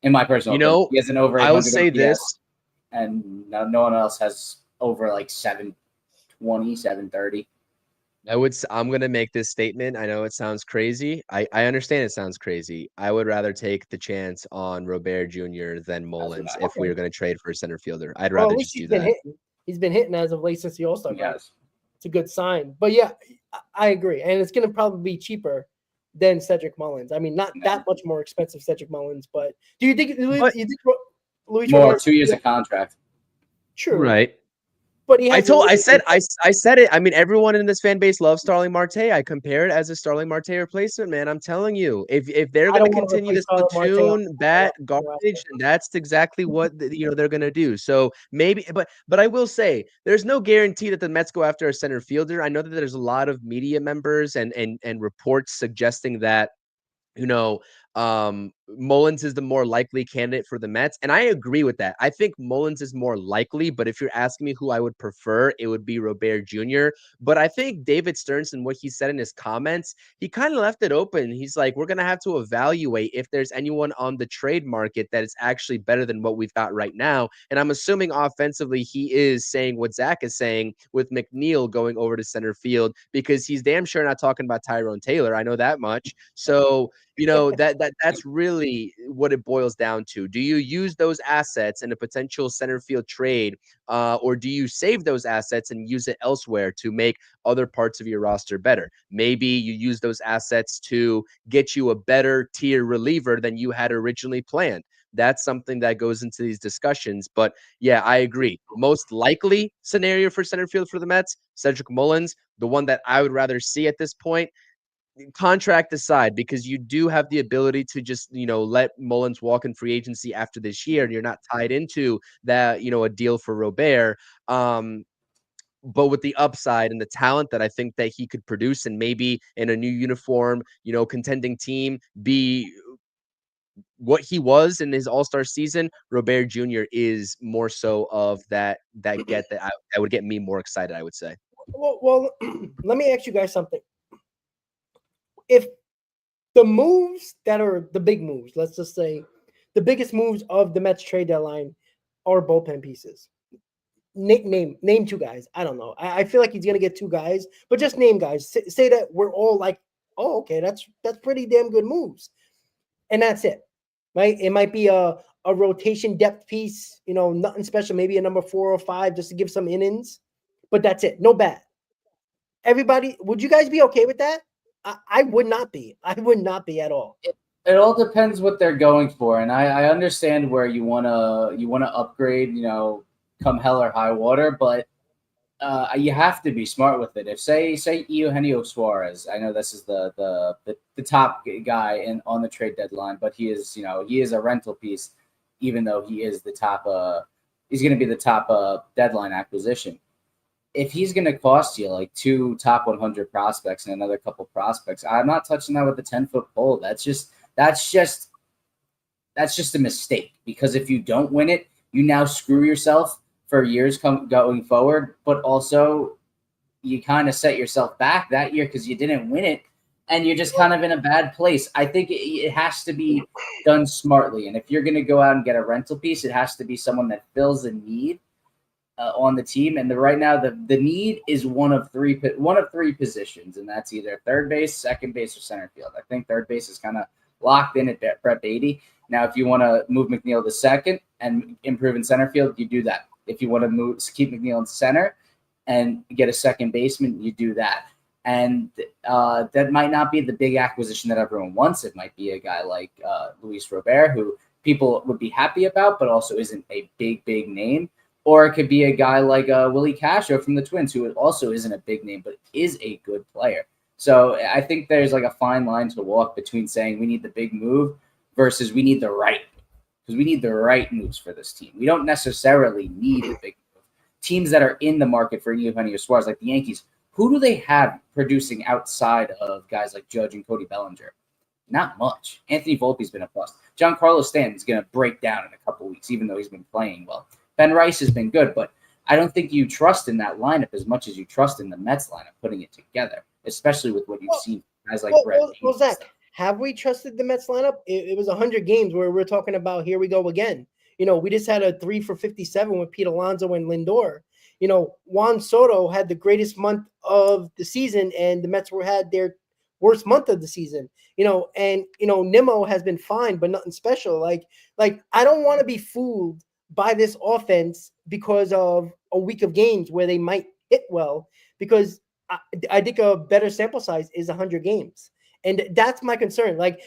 In my personal opinion, he has an over 800 I will say OPS, this, and no one else has over like 720, 730. I'm going to make this statement. I know it sounds crazy. I understand it sounds crazy. I would rather take the chance on Robert Jr. than Mullins if we were going to trade for a center fielder. I'd rather just do that. He's been hitting as of late since the All-Star break. Yes. It's a good sign. But yeah, I agree. And it's going to probably be cheaper than Cedric Mullins. I mean, not that much more expensive Cedric Mullins, but do you think Luis more 2 years of contract? True. Right. But I said it. I mean, everyone in this fan base loves Starling Marte. I compare it as a Starling Marte replacement, man. I'm telling you, if they're going to continue this platoon bat garbage, then that's exactly what they're going to do. So maybe, but I will say, there's no guarantee that the Mets go after a center fielder. I know that there's a lot of media members and reports suggesting that Mullins is the more likely candidate for the Mets. And I agree with that. I think Mullins is more likely, but if you're asking me who I would prefer, it would be Robert Jr. But I think David Stearns and what he said in his comments, he kind of left it open. He's like, we're going to have to evaluate if there's anyone on the trade market that is actually better than what we've got right now. And I'm assuming offensively, he is saying what Zach is saying with McNeil going over to center field, because he's damn sure not talking about Tyrone Taylor. I know that much. So, that's really what it boils down to. Do you use those assets in a potential center field trade, or do you save those assets and use it elsewhere to make other parts of your roster better? Maybe you use those assets to get you a better tier reliever than you had originally planned. That's something that goes into these discussions. But yeah, I agree. Most likely scenario for center field for the Mets, Cedric Mullins, the one that I would rather see at this point. Contract aside, because you do have the ability to just, let Mullins walk in free agency after this year, and you're not tied into that, a deal for Robert. But with the upside and the talent that I think that he could produce, and maybe in a new uniform, contending team, be what he was in his All-Star season, Robert Jr. is more so of that would get me more excited, I would say. Well, let me ask you guys something. If the moves that are the big moves, let's just say the biggest moves of the Mets trade deadline are bullpen pieces. Name 2 guys. I don't know. I feel like he's going to get 2 guys, but just name guys. Say that we're all like, oh, okay, that's pretty damn good moves. And that's it, right? It might be a rotation depth piece, nothing special, maybe a number 4 or 5 just to give some innings, but that's it. No bad. Everybody, would you guys be okay with that? I would not be. I would not be at all. It all depends what they're going for, and I understand where you wanna upgrade, come hell or high water, but you have to be smart with it. If say Eugenio Suarez, I know this is the top guy on the trade deadline, but he is a rental piece, even though he is the top. He's going to be the top deadline acquisition. if he's going to cost you like 2 top 100 prospects and another couple prospects, I'm not touching that with the 10-foot pole. That's just a mistake, because if you don't win it, you now screw yourself for years going forward, but also you kind of set yourself back that year because you didn't win it, and you're just kind of in a bad place. I think it has to be done smartly, and if you're going to go out and get a rental piece, it has to be someone that fills a need on the team. And right now, the need is one of three positions, and that's either third base, second base, or center field. I think third base is kind of locked in at Brett Beatty. Now, if you want to move McNeil to second and improve in center field, you do that. If you want to keep McNeil in center and get a second baseman, you do that. And that might not be the big acquisition that everyone wants. It might be a guy like Luis Robert, who people would be happy about, but also isn't a big name. Or it could be a guy like Willie Castro from the Twins, who also isn't a big name, but is a good player. So I think there's like a fine line to walk between saying we need the big move versus we need the right, because we need the right moves for this team. We don't necessarily need the big move. Teams that are in the market for Eugenio Suarez, like the Yankees, who do they have producing outside of guys like Judge and Cody Bellinger? Not much. Anthony Volpe's been a bust. Giancarlo Stanton's going to break down in a couple weeks, even though he's been playing well. Ben Rice has been good, but I don't think you trust in that lineup as much as you trust in the Mets lineup putting it together, especially with what you've seen guys like Brett. Well, Zach, have we trusted the Mets lineup? It was 100 games where we're talking about here we go again. We just had a 3 for 57 with Pete Alonso and Lindor. Juan Soto had the greatest month of the season, and the Mets had their worst month of the season. And Nimmo has been fine, but nothing special. Like I don't want to be fooled by this offense because of a week of games where they might hit well, because I think a better sample size is 100 games. And that's my concern. Like,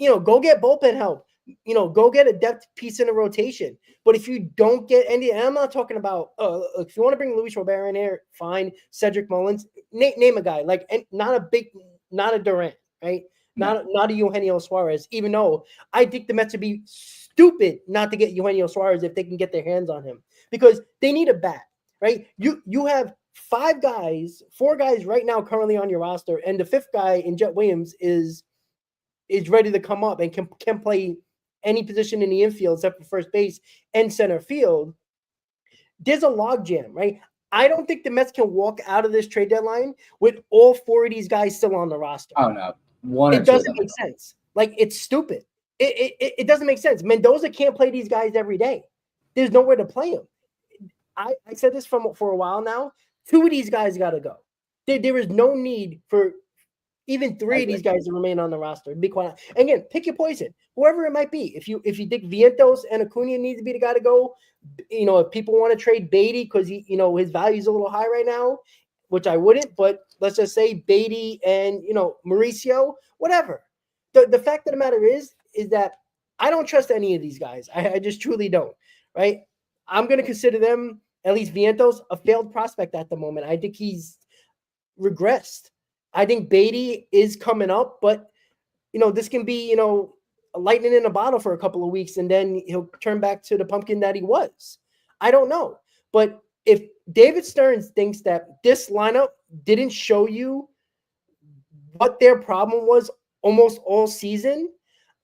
go get bullpen help, go get a depth piece in a rotation. But if you don't get any, and I'm not talking about, if you want to bring Luis Robert in here, fine. Cedric Mullins, name a guy, like, and not a Durant, right? Not a Eugenio Suarez, even though I think the Mets would be stupid not to get Eugenio Suarez if they can get their hands on him, because they need a bat, right? You have 4 guys right now currently on your roster, and the 5th guy in Jet Williams is ready to come up and can play any position in the infield except for first base and center field. There's a logjam, right? I don't think the Mets can walk out of this trade deadline with all 4 of these guys still on the roster. Oh no, it doesn't make sense. Like, it's stupid. It doesn't make sense. Mendoza can't play these guys every day. There's nowhere to play them. I said this for a while now. 2 of these guys got to go. There is no need for even 3 of these guys to remain on the roster. Be quiet. Again, pick your poison. Whoever it might be. If you think Vientos and Acuna need to be the guy to go, if people want to trade Beatty because his value is a little high right now, which I wouldn't, but let's just say Beatty and Mauricio, whatever. The fact of the matter is that I don't trust any of these guys. I just truly don't, right? I'm going to consider them, at least Vientos, a failed prospect at the moment. I think he's regressed. I think Beatty is coming up, but, this can be, a lightning in a bottle for a couple of weeks, and then he'll turn back to the pumpkin that he was. I don't know. But if David Stearns thinks that this lineup didn't show you what their problem was almost all season,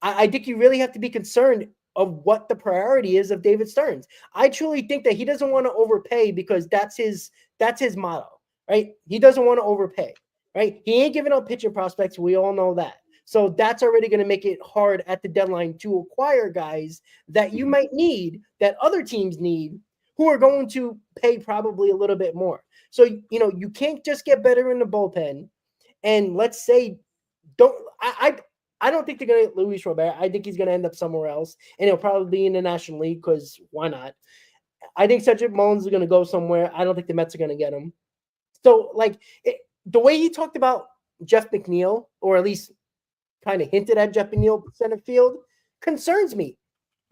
I think you really have to be concerned of what the priority is of David Stearns. I truly think that he doesn't want to overpay, because that's his motto, right? He doesn't want to overpay, right? He ain't giving up pitching prospects. We all know that. So that's already going to make it hard at the deadline to acquire guys that you might need, that other teams need, who are going to pay probably a little bit more. So, you can't just get better in the bullpen. And let's say, I don't think they're going to get Luis Robert. I think he's going to end up somewhere else, and he'll probably be in the National League, because why not? I think Cedric Mullins is going to go somewhere. I don't think the Mets are going to get him. So, the way he talked about Jeff McNeil, or at least kind of hinted at Jeff McNeil center field, concerns me,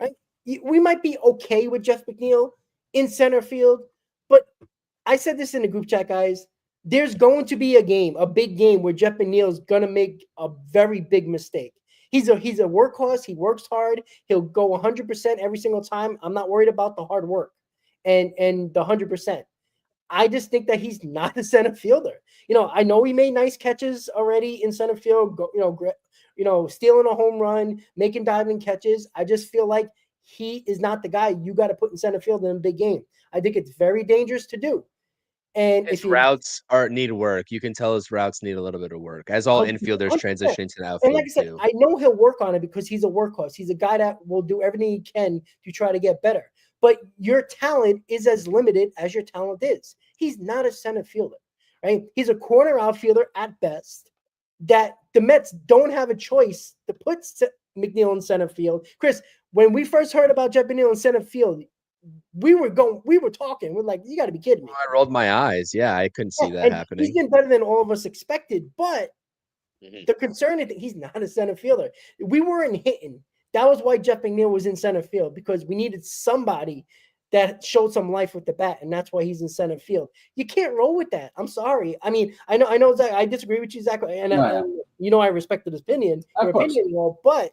right? We might be okay with Jeff McNeil in center field, but I said this in the group chat, guys. There's going to be a big game where Jeff McNeil is going to make a very big mistake. He's a workhorse. He works hard. He'll go 100% every single time. I'm not worried about the hard work and the 100%. I just think that he's not a center fielder. I know he made nice catches already in center field, stealing a home run, making diving catches. I just feel like he is not the guy you got to put in center field in a big game. I think it's very dangerous to do. And His routes need work. You can tell his routes need a little bit of work, as all infielders 100%. transition to the outfield And like I said, too. I know he'll work on it because he's a workhorse. He's a guy that will do everything he can to try to get better. But your talent is as limited as your talent is. He's not a center fielder, right? He's a corner outfielder at best. That the Mets don't have a choice to put McNeil in center field. Chris, when we first heard about Jeff McNeil in center field, we were talking. We're like, you got to be kidding me. I rolled my eyes. Yeah, I couldn't see that happening. He's been better than all of us expected, but the concern is that he's not a center fielder. We weren't hitting. That was why Jeff McNeil was in center field, because we needed somebody that showed some life with the bat, and that's why he's in center field. You can't roll with that. I'm sorry. I mean, I know, Zach, I disagree with you, Zach, and I respected his opinion, but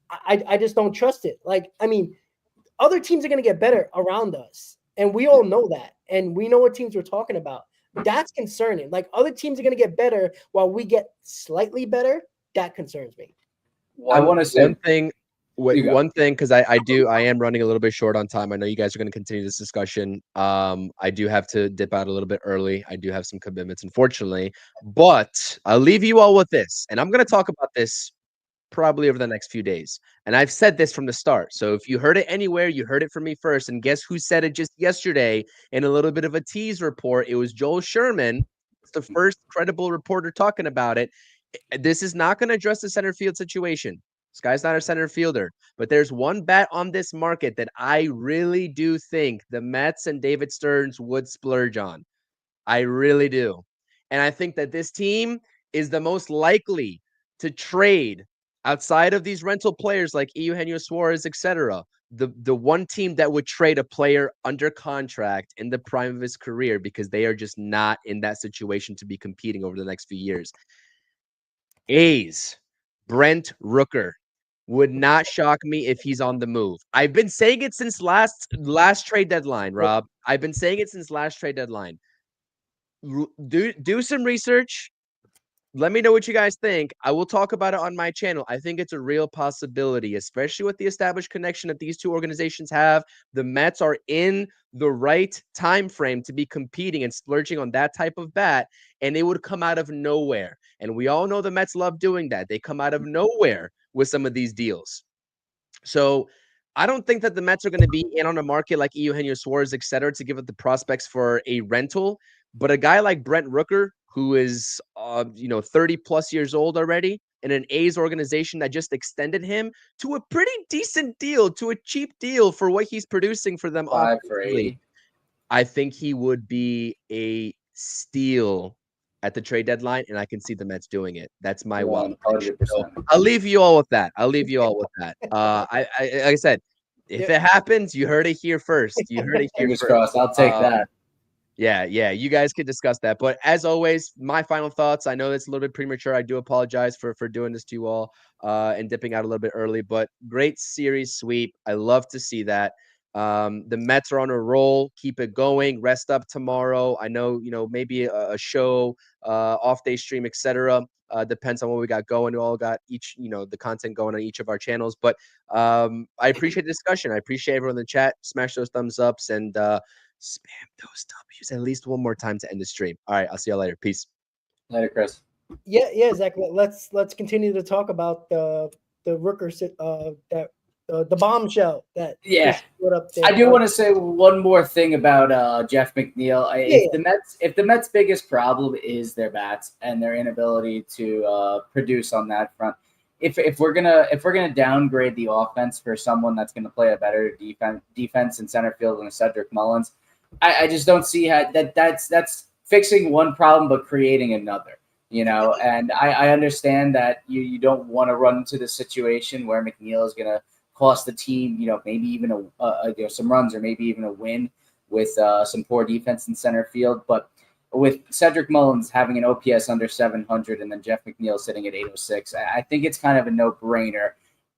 I just don't trust it. Like, I mean, other teams are going to get better around us, and we all know that, and we know what teams we're talking about. That's concerning. Like, other teams are going to get better while we get slightly better. That concerns me. I want to say one thing, because I am running a little bit short on time. I know you guys are going to continue this discussion. I do have to dip out a little bit early. I do have some commitments, unfortunately, but I'll leave you all with this, and I'm going to talk about this probably over the next few days. And I've said this from the start. So if you heard it anywhere, you heard it from me first. And guess who said it just yesterday in a little bit of a tease report? It was Joel Sherman. It's the first credible reporter talking about it. This is not going to address the center field situation. This guy's not a center fielder. But there's one bat on this market that I really do think the Mets and David Stearns would splurge on. I really do. And I think that this team is the most likely to trade outside of these rental players like Eugenio Suarez, etc. The one team that would trade a player under contract in the prime of his career, because they are just not in that situation to be competing over the next few years. A's, Brent Rooker. Would not shock me if he's on the move. I've been saying it since last trade deadline, Rob. I've been saying it since last trade deadline. Do some research. Let me know what you guys think. I will talk about it on my channel. I think it's a real possibility, especially with the established connection that these two organizations have. The Mets are in the right time frame to be competing and splurging on that type of bat, and they would come out of nowhere. And we all know the Mets love doing that. They come out of nowhere with some of these deals. So I don't think that the Mets are going to be in on a market like Eugenio Suarez, et cetera, to give up the prospects for a rental. But a guy like Brent Rooker, who is 30 plus years old already, in an A's organization that just extended him to a pretty decent deal, to a cheap deal for what he's producing for them. 5 for 80. I think he would be a steal at the trade deadline, and I can see the Mets doing it. That's my wild prediction. So I'll leave you all with that. Like I said, if it happens, you heard it here first. Fingers crossed. I'll take that. Yeah, you guys could discuss that. But as always, my final thoughts. I know it's a little bit premature. I do apologize for doing this to you all and dipping out a little bit early. But great series sweep. I love to see that. The Mets are on a roll. Keep it going. Rest up tomorrow. I know, maybe a show, off day stream, etc. Depends on what we got going. We all got each, the content going on each of our channels. But I appreciate the discussion. I appreciate everyone in the chat. Smash those thumbs ups and spam those W's at least one more time to end the stream. All right, I'll see you later. Peace. Later, Chris. Yeah, Zach. Let's continue to talk about the Rooker the bombshell that put up there. I do want to say one more thing about Jeff McNeil. If the Mets' biggest problem is their bats and their inability to produce on that front, if we're gonna downgrade the offense for someone that's gonna play a better defense in center field than Cedric Mullins, I just don't see how that's fixing one problem but creating another. And I understand that you don't want to run into the situation where McNeil is gonna cost the team, maybe even some runs or maybe even a win with some poor defense in center field. But with Cedric Mullins having an OPS under 700 and then Jeff McNeil sitting at 806, I think it's kind of a no-brainer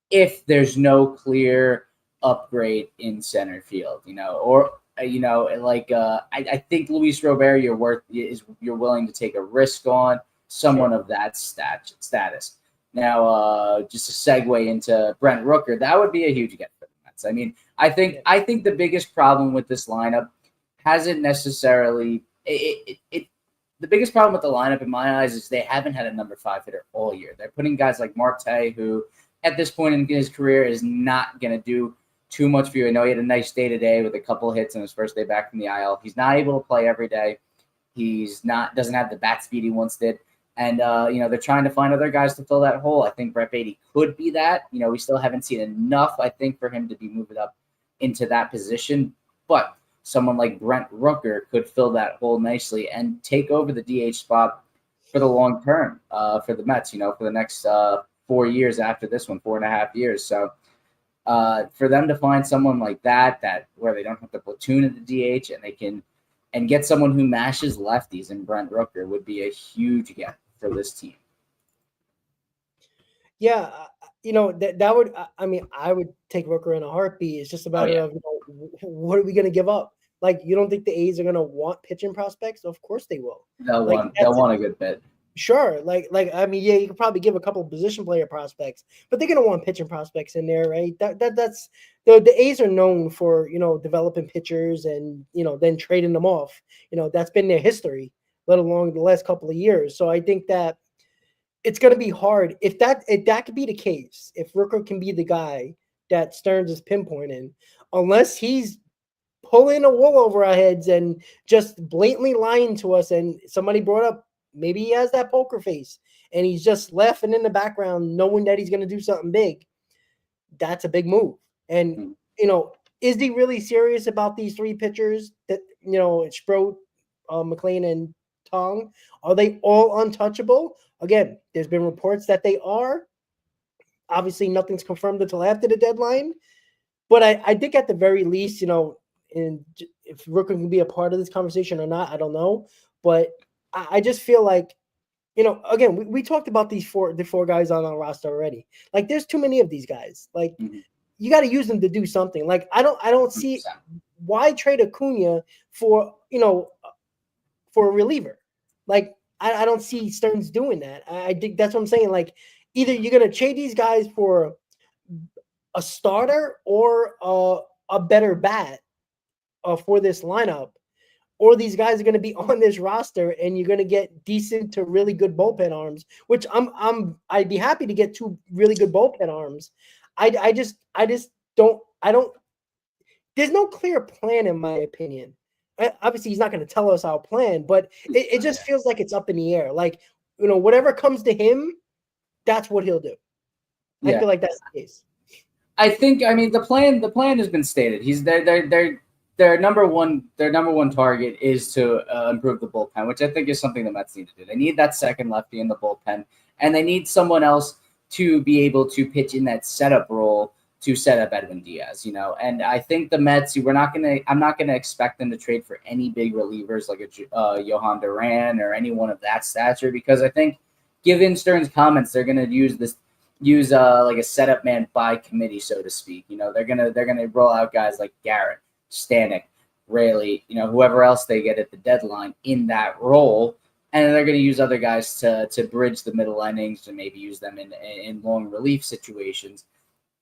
if there's no clear upgrade in center field, or I think Luis Robert, you're willing to take a risk on someone of that status. Now, just a segue into Brent Rooker, that would be a huge get for the Mets. I mean, I think the biggest problem with this lineup hasn't necessarily the biggest problem with the lineup in my eyes is they haven't had a number 5 hitter all year. They're putting guys like Marte, who at this point in his career is not going to do too much for you. I know he had a nice day today with a couple of hits on his first day back from the IL. He's not able to play every day. Doesn't have the bat speed he once did. And, they're trying to find other guys to fill that hole. I think Brett Baty could be that. We still haven't seen enough, I think, for him to be moving up into that position. But someone like Brent Rooker could fill that hole nicely and take over the DH spot for the long term for the Mets, for the next 4 years after this one, 4.5 years. So for them to find someone like that where they don't have to platoon at the DH and they can and get someone who mashes lefties in Brent Rooker would be a huge get for this team. Yeah, that would. I mean, I would take Rooker in a heartbeat. It's just a matter of what are we going to give up? Like, you don't think the A's are going to want pitching prospects? Of course they will. They'll want a good bit. Sure. I mean, yeah, you could probably give a couple of position player prospects, but they're going to want pitching prospects in there, right? That's the A's are known for, developing pitchers and, then trading them off. That's been their history, let alone the last couple of years. So I think that it's going to be hard if that could be the case, if Rooker can be the guy that Stearns is pinpointing, unless he's pulling a wool over our heads and just blatantly lying to us. And somebody brought up, maybe he has that poker face and he's just laughing in the background, knowing that he's going to do something big. That's a big move. And, is he really serious about these 3 pitchers that, Sproat, McLean, and Tong? Are they all untouchable? Again, there's been reports that they are. Obviously, nothing's confirmed until after the deadline. But I think at the very least, and if Rooker can be a part of this conversation or not, I don't know. But I just feel like, again, we talked about the 4 guys on our roster already. Like, there's too many of these guys. Like, you got to use them to do something. Like, I don't see why trade Acuna for a reliever. Like, I don't see Stearns doing that. I think that's what I'm saying. Like, either you're going to trade these guys for a starter or a better bat for this lineup, or these guys are going to be on this roster and you're going to get decent to really good bullpen arms, which I'd be happy to get 2 really good bullpen arms. I just don't, there's no clear plan in my opinion. Obviously he's not going to tell us our plan, but it just feels like it's up in the air. Like, whatever comes to him, that's what he'll do. I feel like that's the case. I think, the plan has been stated. He's their number one target is to improve the bullpen, which I think is something the Mets need to do. They need that second lefty in the bullpen, and they need someone else to be able to pitch in that setup role to set up Edwin Diaz, And I think the Mets, I'm not going to expect them to trade for any big relievers like a Johan Duran or anyone of that stature, because I think, given Stearns' comments, they're going to use like a setup man by committee, so to speak. They're gonna roll out guys like Garrett, Stanek, Rayleigh, whoever else they get at the deadline in that role, and they're going to use other guys to bridge the middle innings and maybe use them in long relief situations.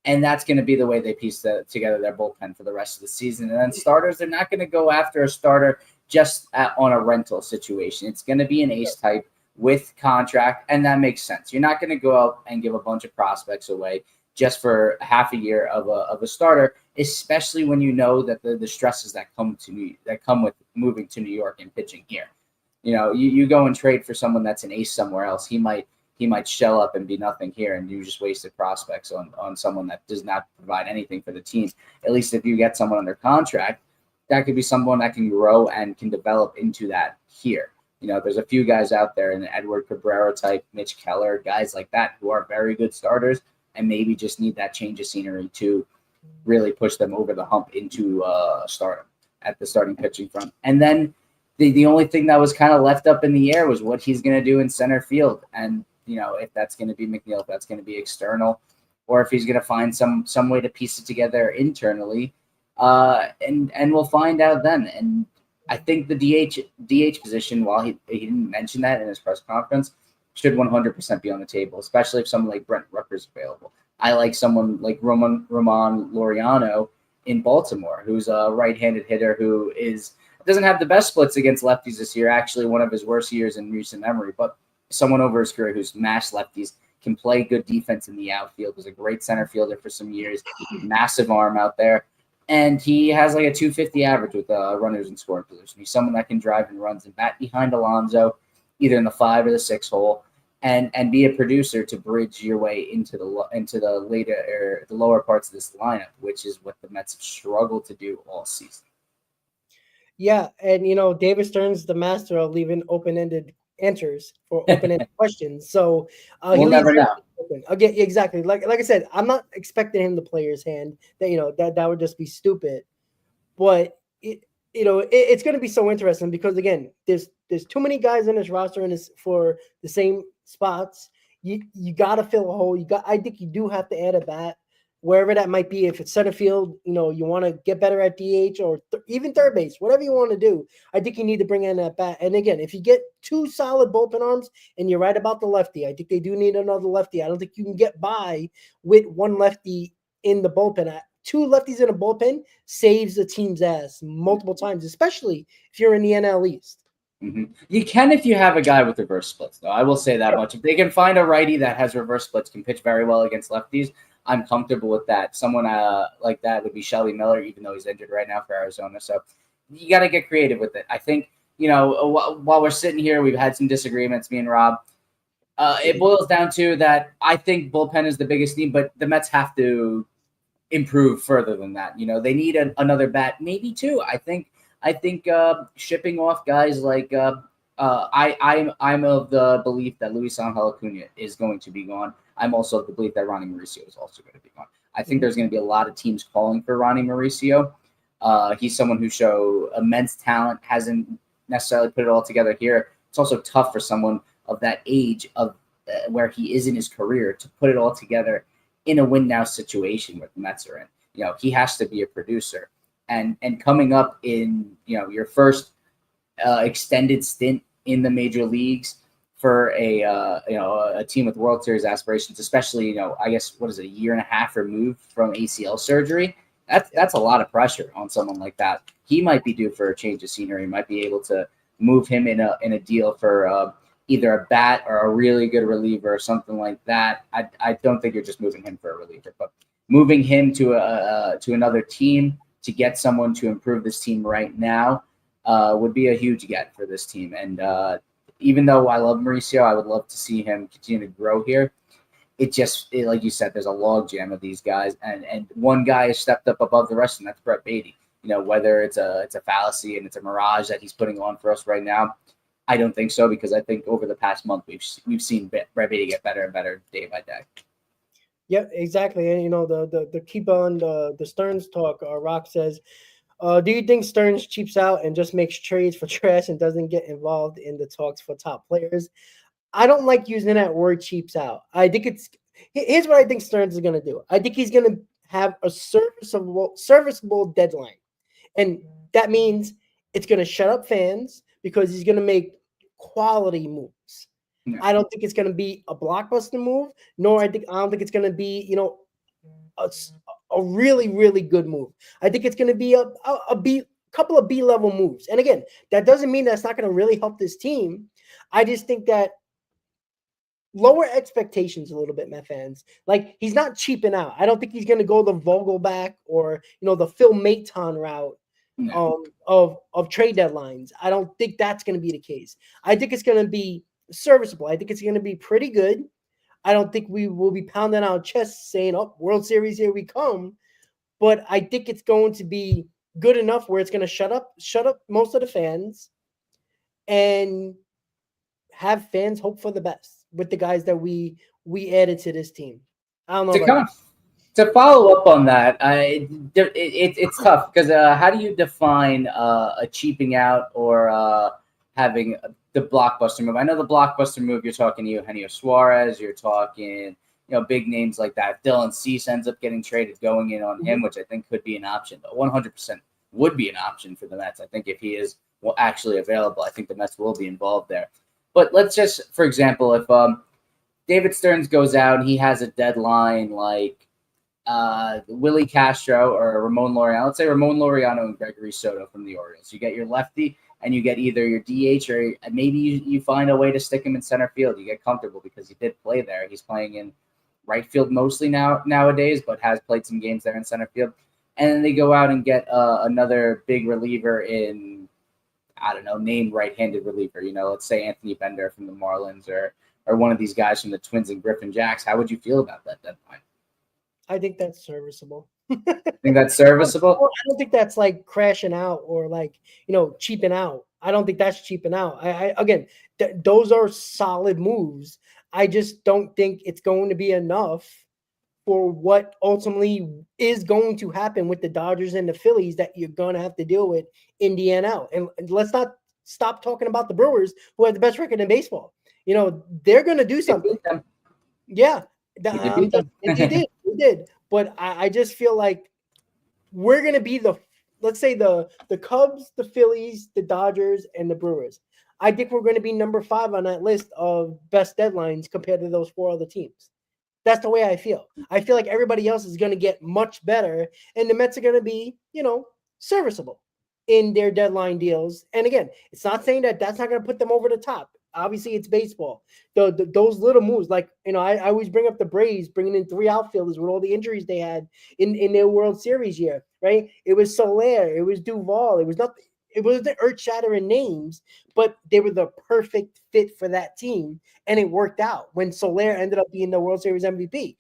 And that's going to be the way they piece together their bullpen for the rest of the season. And then starters, they're not going to go after a starter just on a rental situation. It's going to be an ace type with contract, and that makes sense. You're not going to go out and give a bunch of prospects away just for half a year of a starter, especially when you know that the stresses that come with moving to New York and pitching here. You go and trade for someone that's an ace somewhere else. He might shell up and be nothing here, and you just wasted prospects on someone that does not provide anything for the team. At least if you get someone under contract, that could be someone that can grow and can develop into that here. There's a few guys out there, an Edward Cabrera type, Mitch Keller, guys like that who are very good starters and maybe just need that change of scenery to really push them over the hump into stardom at the starting pitching front. And then the only thing that was kind of left up in the air was what he's going to do in center field. And, if that's going to be McNeil, if that's going to be external, or if he's going to find some way to piece it together internally. And we'll find out then. And I think the DH position, while he didn't mention that in his press conference, should 100% be on the table, especially if someone like Brent Rooker's available. I like someone like Ramon Laureano in Baltimore, who's a right-handed hitter who doesn't have the best splits against lefties this year, actually one of his worst years in recent memory, but someone over his career who's mashed lefties, can play good defense in the outfield, was a great center fielder for some years, massive arm out there. And he has like a 250 average with runners in scoring position. He's someone that can drive and runs and bat behind Alonso, either in the 5 or the 6 hole, and be a producer to bridge your way into the later or the lower parts of this lineup, which is what the Mets have struggled to do all season. Yeah, and David Stern's the master of leaving open-ended answers for open-ended questions. So we'll never know. Again, exactly. Like I said, I'm not expecting him to play his hand. That would just be stupid. But it's going to be so interesting because again, there's too many guys in this roster for the same spots. You got to fill a hole. I think you do have to add a bat wherever that might be. If it's center field, you want to get better at DH or even third base, whatever you want to do. I think you need to bring in that bat. And again, if you get 2 solid bullpen arms, and you're right about the lefty, I think they do need another lefty. I don't think you can get by with 1 lefty in the bullpen. 2 lefties in a bullpen saves the team's ass multiple times, especially if you're in the NL East. Mm-hmm. You can if you have a guy with reverse splits, though. I will say that much. If they can find a righty that has reverse splits, can pitch very well against lefties, I'm comfortable with that. Someone like that would be Shelby Miller, even though he's injured right now for Arizona. So you got to get creative with it. I think, while we're sitting here, we've had some disagreements, me and Rob. It boils down to that I think bullpen is the biggest need, but the Mets have to improve further than that. They need another bat, maybe 2. I think shipping off guys like I'm of the belief that Luis Angel Acuna is going to be gone. I'm also of the belief that Ronnie Mauricio is also going to be gone. I think there's going to be a lot of teams calling for Ronnie Mauricio. He's someone who showed immense talent, hasn't necessarily put it all together here. It's also tough for someone of that age of where he is in his career to put it all together in a win now situation where the Mets are in. He has to be a producer. And coming up in your first extended stint in the major leagues for a team with World Series aspirations, especially I guess what is it, a year and a half removed from ACL surgery. That's a lot of pressure on someone like that. He might be due for a change of scenery. Might be able to move him in a deal for either a bat or a really good reliever or something like that. I don't think you're just moving him for a reliever, but moving him to another team to get someone to improve this team right now would be a huge get for this team. And even though I love Mauricio, I would love to see him continue to grow here. Like you said, there's a logjam of these guys, and one guy has stepped up above the rest, and that's Brett Beatty. Whether it's a fallacy and it's a mirage that he's putting on for us right now, I don't think so, because I think over the past month we've seen Brett Beatty get better and better day by day. Yeah, exactly. And the keep on the Stearns talk. Rock says, do you think Stearns cheaps out and just makes trades for trash and doesn't get involved in the talks for top players? I don't like using that word cheaps out. I think here's what I think Stearns is going to do. I think he's going to have a serviceable deadline. And that means it's going to shut up fans because he's going to make quality moves. Yeah. I don't think it's going to be a blockbuster move, nor I don't think it's going to be, a really, really good move. I think it's going to be a couple of B-level moves. And again, that doesn't mean that's not going to really help this team. I just think that lower expectations a little bit, Met fans. Like, he's not cheaping out. I don't think he's going to go the Vogelback or, the Phil Maton route of trade deadlines. I don't think that's going to be the case. I think it's going to be serviceable. I think it's going to be pretty good. I don't think we will be pounding our chests saying, "Oh, World Series, here we come." But I think it's going to be good enough where it's going to shut up most of the fans and have fans hope for the best with the guys that we added to this team. I don't know. To follow up on that, it's tough because how do you define a cheaping out or having the blockbuster move? I know the blockbuster move, you're talking Eugenio Suarez, you're talking big names like that. If Dylan Cease ends up getting traded, going in on him, which I think could be an option, but 100% would be an option for the Mets. I think if he is actually available, I think the Mets will be involved there. But let's just, for example, if David Stearns goes out and he has a deadline like Willie Castro or Ramon Laureano. Let's say Ramon Laureano and Gregory Soto from the Orioles. You get your lefty, and you get either your DH or maybe you find a way to stick him in center field. You get comfortable because he did play there. He's playing in right field mostly nowadays, but has played some games there in center field. And then they go out and get another big reliever in, I don't know, named right-handed reliever. Let's say Anthony Bender from the Marlins or one of these guys from the Twins and Griffin Jacks. How would you feel about that deadline? I think that's serviceable. Think that's serviceable? I don't think that's like crashing out or like, cheaping out. I don't think that's cheaping out. Again, those are solid moves. I just don't think it's going to be enough for what ultimately is going to happen with the Dodgers and the Phillies that you're going to have to deal with in the NL. And let's not stop talking about the Brewers, who have the best record in baseball. They're going to do something. Yeah. They did. But I just feel like we're going to be let's say the Cubs, the Phillies, the Dodgers, and the Brewers. I think we're going to be number 5 on that list of best deadlines compared to those 4 other teams. That's the way I feel. I feel like everybody else is going to get much better, and the Mets are going to be, serviceable in their deadline deals. And again, it's not saying that that's not going to put them over the top. Obviously, it's baseball. Those little moves, like, I always bring up the Braves bringing in 3 outfielders with all the injuries they had in their World Series year, right? It was Soler, it was Duvall, it was nothing. It wasn't earth-shattering names, but they were the perfect fit for that team, and it worked out when Soler ended up being the World Series MVP.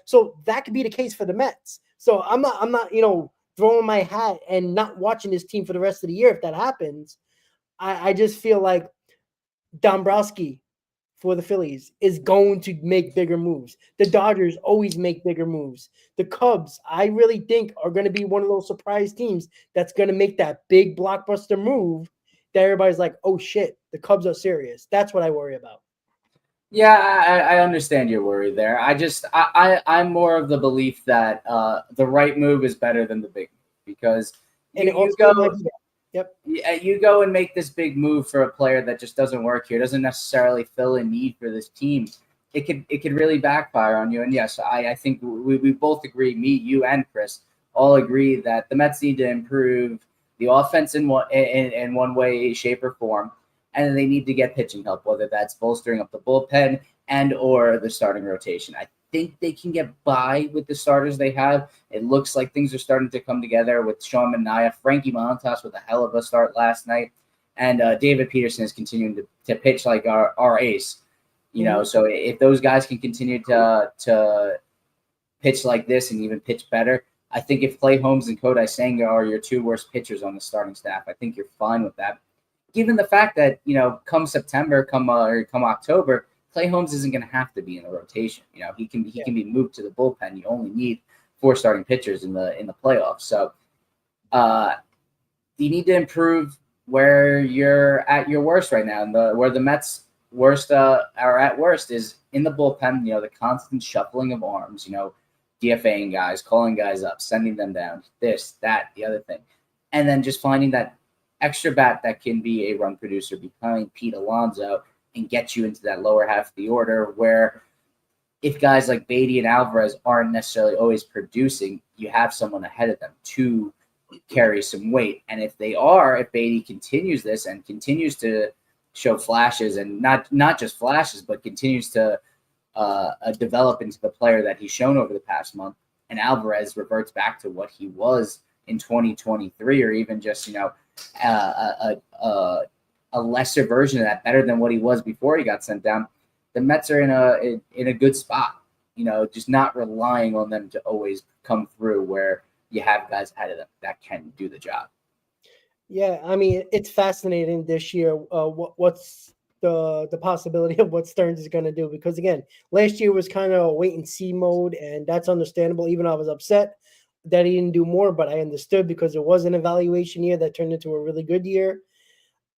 So that could be the case for the Mets. So I'm not, throwing my hat and not watching this team for the rest of the year if that happens. I just feel like Dombrowski for the Phillies is going to make bigger moves. The Dodgers always make bigger moves. The Cubs, I really think, are going to be one of those surprise teams that's going to make that big blockbuster move that everybody's like, oh shit, the Cubs are serious. That's what I worry about. Yeah, I understand your worry there. I'm more of the belief that the right move is better than the big move, because you go and make this big move for a player that just doesn't work here, doesn't necessarily fill a need for this team. It could really backfire on you. And yes, I think we both agree, me, you, and Chris, all agree that the Mets need to improve the offense in one way, shape, or form, and then they need to get pitching help, whether that's bolstering up the bullpen and or the starting rotation. I think they can get by with the starters they have. It looks like things are starting to come together with Sean Manaea, Frankie Montas with a hell of a start last night, and David Peterson is continuing to pitch like our ace. So if those guys can continue to pitch like this and even pitch better, I think if Clay Holmes and Kodai Senga are your 2 worst pitchers on the starting staff, I think you're fine with that. Given the fact that, come September, come October, Clay Holmes isn't going to have to be in the rotation. He can be moved to the bullpen. You only need 4 starting pitchers in the playoffs. So you need to improve where you're at your worst right now. And where the Mets worst are at worst is in the bullpen. The constant shuffling of arms. DFAing guys, calling guys up, sending them down. This, that, the other thing, and then just finding that extra bat that can be a run producer behind Pete Alonso and get you into that lower half of the order, where if guys like Beatty and Alvarez aren't necessarily always producing, you have someone ahead of them to carry some weight. And if Beatty continues this and continues to show flashes, and not just flashes, but continues to develop into the player that he's shown over the past month, and Alvarez reverts back to what he was in 2023, or even just, a lesser version of that, better than what he was before he got sent down, the Mets are in a good spot, just not relying on them to always come through, where you have guys ahead of them that can do the job. Yeah, I mean, it's fascinating this year. What's the possibility of what Stearns is going to do? Because again, last year was kind of a wait and see mode, and that's understandable. Even though I was upset that he didn't do more, but I understood because it was an evaluation year that turned into a really good year.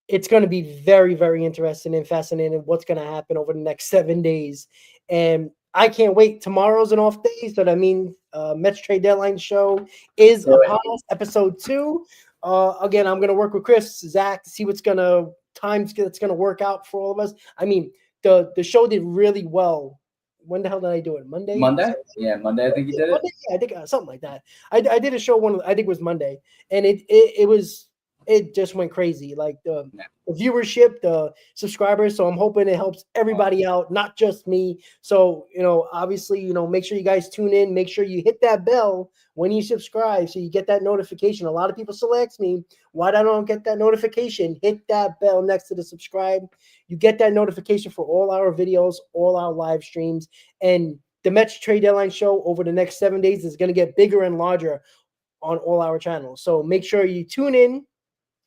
It's going to be very, very interesting and fascinating what's going to happen over the next 7 days. And I can't wait. Tomorrow's an off day, so that means Mets Trade Deadline show is upon us, episode 2. Again, I'm gonna work with Chris, Zach, to see what's that's gonna work out for all of us. I mean, the show did really well. When the hell did I do it? Monday? Yeah, Monday. I think you did it. Monday? Yeah, I think something like that. I did a show I think it was Monday, and it just went crazy. Like the viewership, the subscribers. So I'm hoping it helps everybody out, not just me. So, obviously, make sure you guys tune in. Make sure you hit that bell when you subscribe so you get that notification. A lot of people still ask me, why I don't get that notification? Hit that bell next to the subscribe. You get that notification for all our videos, all our live streams. And the Mets Trade Deadline show over the next 7 days is going to get bigger and larger on all our channels. So make sure you tune in.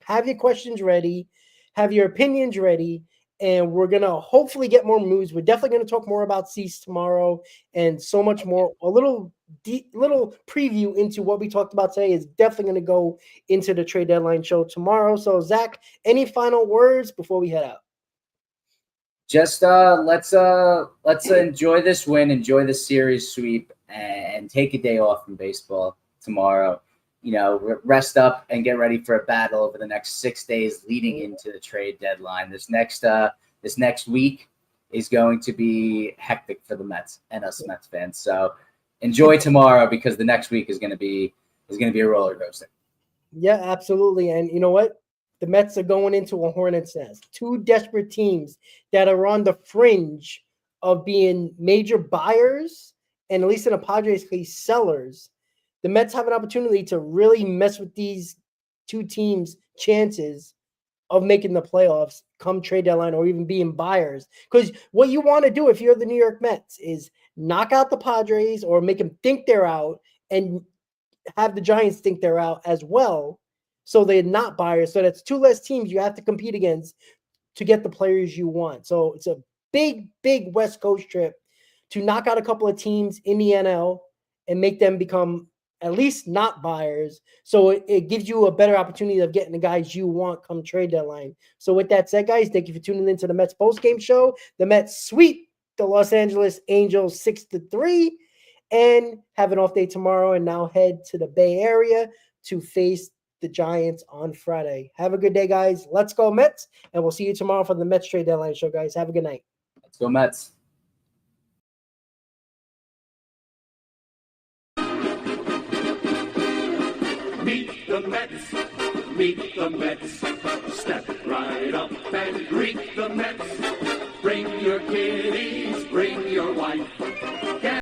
Have your questions ready, have your opinions ready, and we're going to hopefully get more moves. We're definitely going to talk more about Cease tomorrow and so much more. A little preview into what we talked about today is definitely going to go into the Trade Deadline show tomorrow. So, Zach, any final words before we head out? Just let's enjoy this win, enjoy the series sweep, and take a day off from baseball tomorrow. Rest up and get ready for a battle over the next 6 days leading into the trade deadline. This next week is going to be hectic for the Mets and us Mets fans. So enjoy tomorrow because the next week is going to be a roller coaster. Yeah, absolutely. And you know what? The Mets are going into a hornet's nest. 2 desperate teams that are on the fringe of being major buyers and, at least in a Padres case, sellers. The Mets have an opportunity to really mess with these 2 teams' chances of making the playoffs come trade deadline or even being buyers. Because what you want to do if you're the New York Mets is knock out the Padres or make them think they're out and have the Giants think they're out as well. So they're not buyers. So that's 2 less teams you have to compete against to get the players you want. So it's a big, big West Coast trip to knock out a couple of teams in the NL and make them become at least not buyers. So it gives you a better opportunity of getting the guys you want come trade deadline. So with that said, guys, thank you for tuning into the Mets postgame show. The Mets sweep the Los Angeles Angels 6-3 and have an off day tomorrow and now head to the Bay Area to face the Giants on Friday. Have a good day, guys. Let's go Mets, and we'll see you tomorrow for the Mets trade deadline show, guys. Have a good night. Let's go Mets. Meet the Mets, meet the Mets. Step right up and greet the Mets. Bring your kiddies, bring your wife.